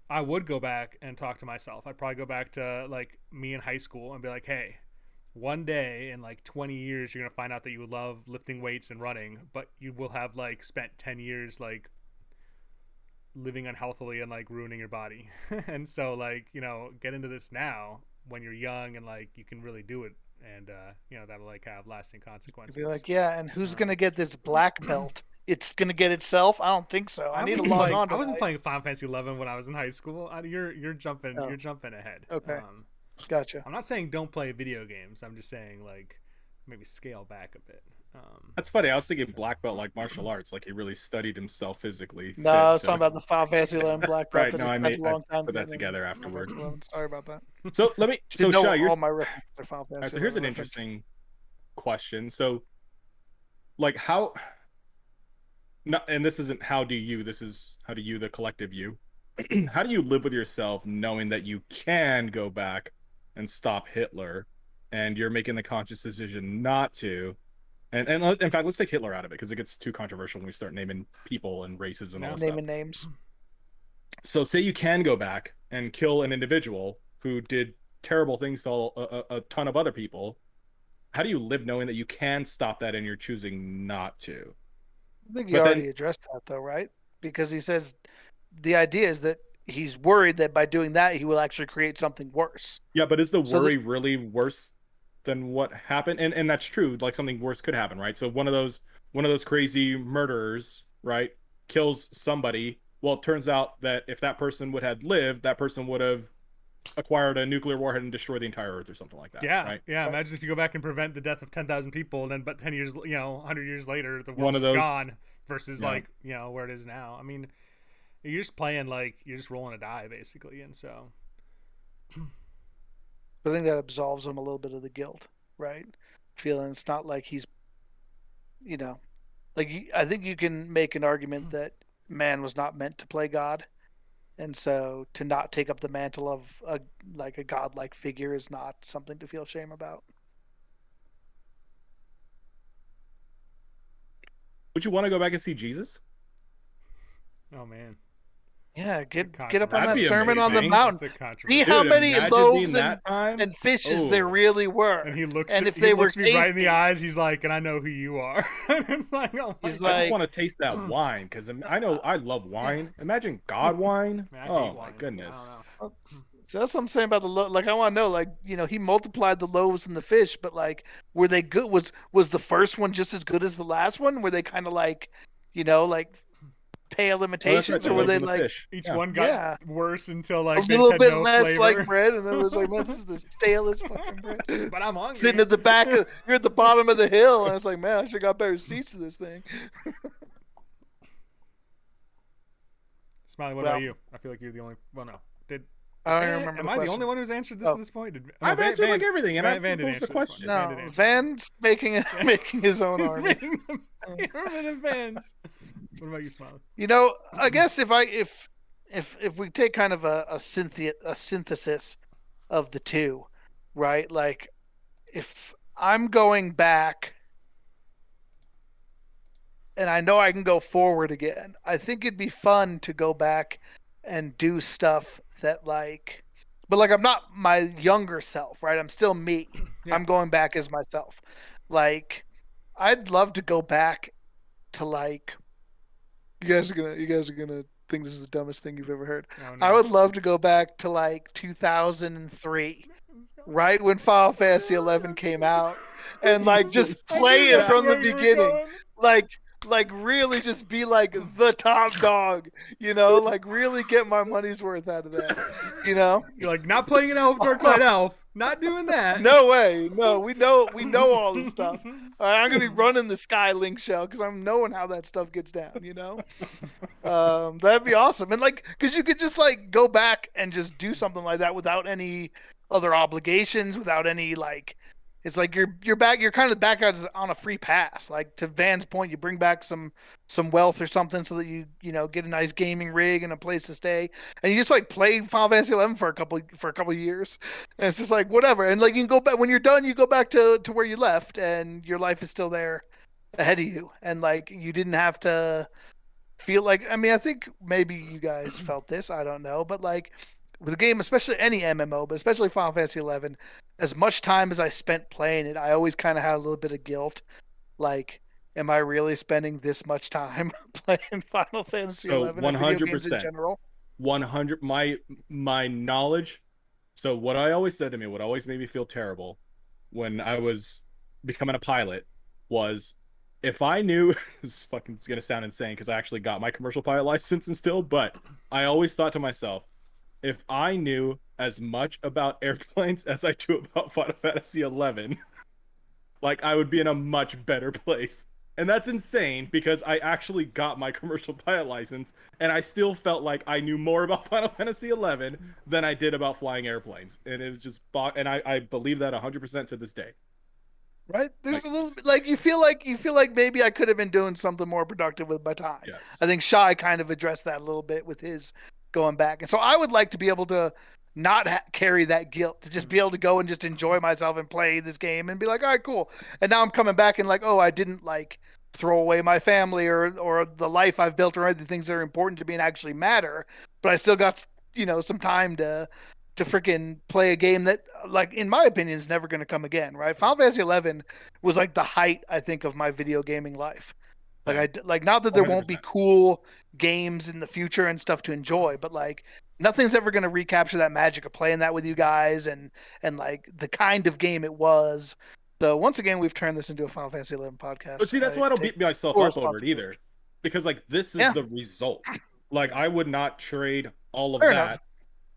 I would go back and talk to myself. I'd probably go back to like me in high school and be like, hey, one day in like 20 years, you're going to find out that you love lifting weights and running, but you will have like spent 10 years like living unhealthily and like ruining your body. And so like, get into this now when you're young and like you can really do it. And, that'll like have lasting consequences. Be like, yeah, and who's going to get this black belt? It's going to get itself? I don't think so. I need to log on to I wasn't that. playing Final Fantasy 11 when I was in high school. You're jumping ahead. Okay. Gotcha. I'm not saying don't play video games. I'm just saying like maybe scale back a bit. That's funny. I was thinking black belt like martial arts, like he really studied himself physically. No, I was talking about the Final Fantasy 11 black belt. Right, no, I put that together afterward. Sorry about that. So let me. So Know Shai, you're all my references are Final All right, Fantasy so here's an 11 references. interesting question. So, like, how? Not, and this isn't how do you. This is how do you, the collective you. How do you live with yourself knowing that you can go back and stop Hitler, and you're making the conscious decision not to, And in fact, let's take Hitler out of it because it gets too controversial when we start naming people and races and all that stuff. Naming names. So say you can go back and kill an individual who did terrible things to a ton of other people. How do you live knowing that you can stop that and you're choosing not to? I think he already addressed that though, right? Because he says the idea is that he's worried that by doing that he will actually create something worse. Yeah, but is the worry really worse than what happened? And that's true. Like something worse could happen, right? So one of those crazy murderers, right, kills somebody. Well, it turns out that if that person would have lived, that person would have acquired a nuclear warhead and destroyed the entire Earth or something like that. Yeah, right? Yeah. Imagine if you go back and prevent the death of 10,000 people, and then but 10 years, 100 years later, the world is gone. Versus where it is now. I mean, you're just playing you're just rolling a die basically, and so. I think that absolves him a little bit of the guilt, right? Feeling it's not like he's, I think you can make an argument that man was not meant to play God. And so to not take up the mantle of a godlike figure is not something to feel shame about. Would you want to go back and see Jesus? Oh man. Yeah, get up on that Sermon amazing. on the Mountain. See how many loaves and fishes there really were. And he looks and if they looks were me right in the eyes, he's like, and I know who you are. And it's like, oh my God. I just want to taste that wine because I know I love wine. Imagine God wine. Oh my goodness. So that's what I'm saying about the I want to know, he multiplied the loaves and the fish, but were they good? Was the first one just as good as the last one? Were they kind of pale imitations, or were they each one got worse until a little bit less flavor. Like bread, and then it was like, man, this is the stalest fucking bread. But I'm hungry. Sitting at the back, you're at the bottom of the hill, and it's like, man, I should have got better seats to this thing. Smiley, what about you? I feel like you're the only. Well, no, I don't remember. Am I the only one who's answered this at this point? I've answered everything, and I posed the question. No, Van's making his own army. Pyramid of Vans. What about you, Smiley? I guess if we take kind of a synthesis of the two, right? Like, if I'm going back, and I know I can go forward again, I think it'd be fun to go back and do stuff that but I'm not my younger self, right? I'm still me. Yeah. I'm going back as myself. I'd love to go back to you guys are gonna think this is the dumbest thing you've ever heard. Oh, no. I would love to go back to 2003, right when Final Fantasy 11 came out, and just play it from the beginning, really just be the top dog, really get my money's worth out of that, You're not playing an elf, Darkside elf, not doing that. No way, no. We know all this stuff. I'm gonna be running the Sky Link shell because I'm knowing how that stuff gets down. That'd be awesome, and because you could just go back and just do something like that without any other obligations, without any It's you're back. You're kind of back on a free pass. To Van's point, you bring back some wealth or something so that you get a nice gaming rig and a place to stay, and you just play Final Fantasy 11 for a couple years, and it's just whatever. And you can go back when you're done. You go back to where you left, and your life is still there ahead of you, and you didn't have to feel I think maybe you guys felt this. I don't know, but with the game, especially any MMO, but especially Final Fantasy 11, as much time as I spent playing it, I always kind of had a little bit of guilt. Am I really spending this much time playing Final Fantasy 11? 100% in general? 100. My knowledge. So what I always said to me, what always made me feel terrible when I was becoming a pilot was, if I knew, it's gonna sound insane because I actually got my commercial pilot license and still, but I always thought to myself, if I knew as much about airplanes as I do about Final Fantasy 11, I would be in a much better place. And that's insane because I actually got my commercial pilot license and I still felt like I knew more about Final Fantasy 11 than I did about flying airplanes. And it was just, and I believe that 100% to this day. Right? There's a little bit you feel like maybe I could have been doing something more productive with my time. Yes. I think Shai kind of addressed that a little bit with his going back. And so I would like to be able to not carry that guilt, to just be able to go and just enjoy myself and play this game and be like, all right, cool. And now I'm coming back and like, oh, I didn't like throw away my family or the life I've built or the things that are important to me and actually matter, but I still got, some time to freaking play a game that, like, in my opinion, is never going to come again, right? Final Fantasy 11 was like the height, I think, of my video gaming life. Like not that there won't be 100%. cool games in the future and stuff to enjoy, but like nothing's ever going to recapture that magic of playing that with you guys and like the kind of game it was. So once again, we've turned this into a Final Fantasy 11 podcast. But see, that's why I don't beat myself full up over it either, because like this is Yeah. the result. Like I would not trade all of Fair that enough.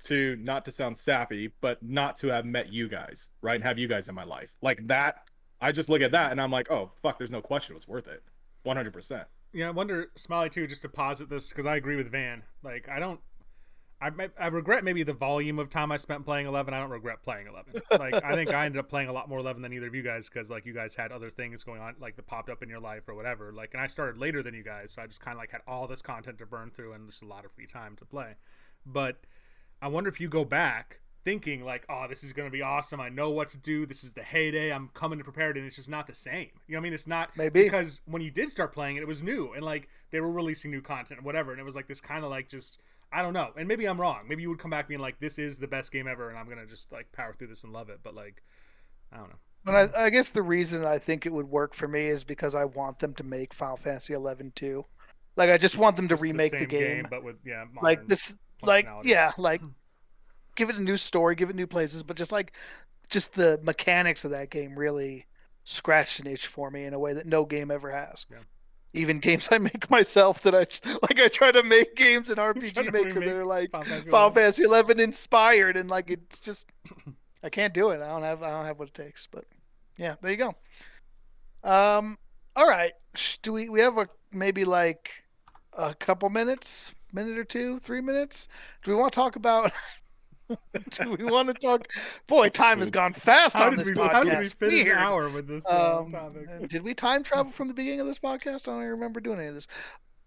to, not to sound sappy, but not to have met you guys, right? And have you guys in my life. Like that, I just look at that and I'm like, oh fuck, there's no question it's worth it. 100%. Yeah, I wonder, Smiley, too, just to posit this, because I agree with Van. Like, I regret maybe the volume of time I spent playing 11. I don't regret playing 11. Like, I think I ended up playing a lot more 11 than either of you guys, because, like, you guys had other things going on, like, that popped up in your life or whatever. Like, and I started later than you guys, so I just kind of, like, had all this content to burn through and just a lot of free time to play. But I wonder if you go back thinking like, oh, this is going to be awesome, I know what to do, this is the heyday, I'm coming to prepared, and it's just not the same. You know what I mean? It's not, Maybe. because when you did start playing it, it was new, and like they were releasing new content and whatever, and it was like this kind of like just, I don't know, and maybe I'm wrong, maybe you would come back being like, this is the best game ever and I'm gonna just like power through this and love it, but like, I don't know. But I guess the reason I think it would work for me is because I want them to make Final Fantasy 11 too. Like I just want them to Just remake same the game, but with like this, like functionality. yeah, like give it a new story, give it new places, but just the mechanics of that game really scratched an itch for me in a way that no game ever has. Yeah. Even games I make myself that I try to make games in RPG Maker that are like Final Fantasy 11 inspired, and like it's just I can't do it. I don't have what it takes. But yeah, there you go. All right. Do we have maybe like a couple minutes, minute or two, 3 minutes? Do we want to talk about? Do we want to talk? Boy, time has gone fast on this podcast. How did we fit Weird. an hour with this topic? Did we time travel from the beginning of this podcast? I don't even remember doing any of this.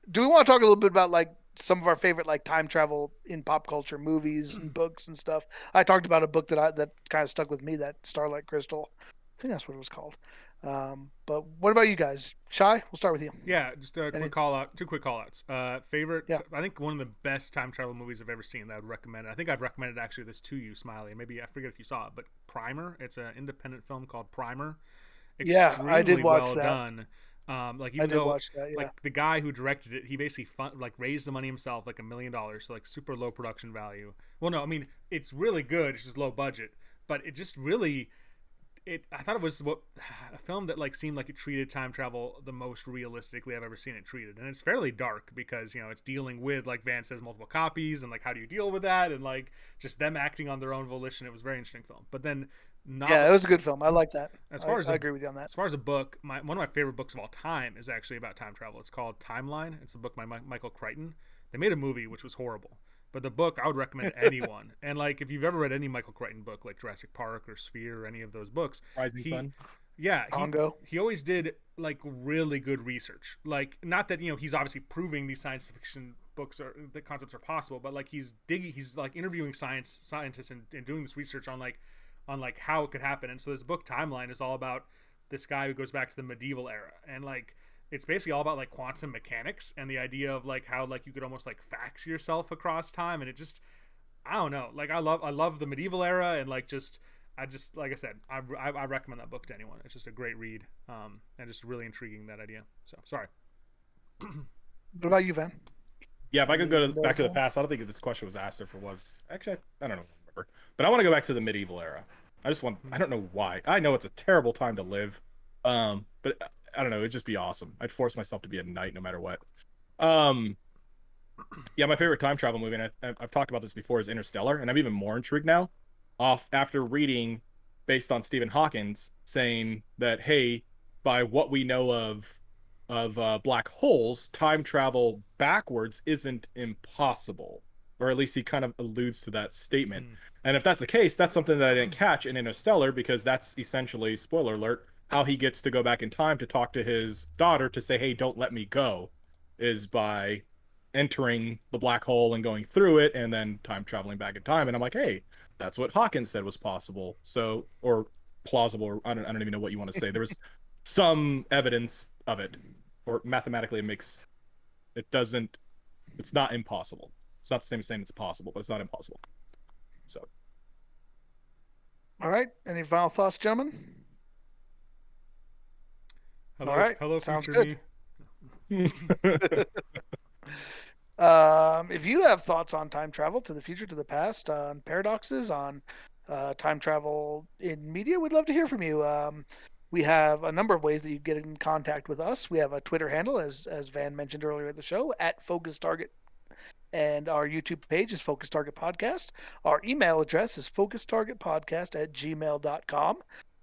Do we want to talk a little bit about like some of our favorite like time travel in pop culture movies and books and stuff? I talked about a book that kind of stuck with me, that Starlight Crystal. I think that's what it was called. But what about you guys? Shy, we'll start with you. Yeah, just a quick call out. Two quick call outs. Favorite, yeah. I think one of the best time travel movies I've ever seen that I would recommend. I think I've recommended actually this to you, Smiley. Maybe I forget if you saw it, but Primer. It's an independent film called Primer. Yeah, I did watch that. Done. Like even I did watch that. Yeah. Like the guy who directed it, he basically raised the money himself, like $1 million, so like super low production value. Well, no, I mean it's really good. It's just low budget, but it just really. I thought it was a film that like seemed like it treated time travel the most realistically I've ever seen it treated, and it's fairly dark because it's dealing with, like Van says, multiple copies, and like how do you deal with that, and like just them acting on their own volition. It was a very interesting film. But then yeah, it was a good film. I like that. I agree with you on that. As far as a book, one of my favorite books of all time is actually about time travel. It's called Timeline. It's a book by Michael Crichton. They made a movie which was horrible. But the book I would recommend to anyone. And like if you've ever read any Michael Crichton book, like Jurassic Park or Sphere or any of those books, Rising Sun. Yeah, he always did like really good research. Like not that he's obviously proving these science fiction books or the concepts are possible, but like he's like interviewing scientists and doing this research on how it could happen. And so this book Timeline is all about this guy who goes back to the medieval era, and like it's basically all about like quantum mechanics and the idea of like how like you could almost like fax yourself across time, and it just I don't know, like I love the medieval era, and like I just like I said, I recommend that book to anyone. It's just a great read, and just really intriguing, that idea. So sorry. What about you, Van? Yeah, if I could go back to the past, I don't think this question was asked, or if it was. Actually, I don't know, but I want to go back to the medieval era. I don't know why. I know it's a terrible time to live, but I don't know, it'd just be awesome. I'd force myself to be a knight no matter what. Yeah, my favorite time travel movie, and I've talked about this before, is Interstellar, and I'm even more intrigued now after reading based on Stephen Hawking's saying that, hey, by what we know of black holes, time travel backwards isn't impossible, or at least he kind of alludes to that statement. And if that's the case, that's something that I didn't catch in Interstellar, because that's essentially, spoiler alert, how he gets to go back in time to talk to his daughter to say, hey, don't let me go, is by entering the black hole and going through it and then time traveling back in time. And I'm like, hey, that's what Hawkins said was possible. So, or plausible, or I don't even know what you want to say. There was some evidence of it, or mathematically it's not impossible. It's not the same as saying it's possible, but it's not impossible. So. All right. Any final thoughts, gentlemen? Hello, All right. hello, Sounds future good. me. If you have thoughts on time travel to the future, to the past, on paradoxes, on time travel in media, we'd love to hear from you. We have a number of ways that you get in contact with us. We have a Twitter handle, as Van mentioned earlier in the show, @FocusTarget. And our YouTube page is Focus Target Podcast. Our email address is focustargetpodcast@gmail.com.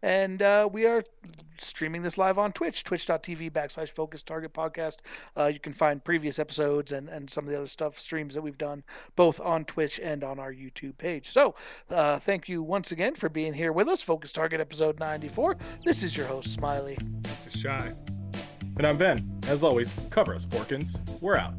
And we are streaming this live on Twitch, twitch.tv/Focus Target Podcast. You can find previous episodes and some of the other streams that we've done, both on Twitch and on our YouTube page. So thank you once again for being here with us. Focus Target episode 94. This is your host, Smiley. This is Shy. And I'm Ben. As always, cover us, Porkins. We're out.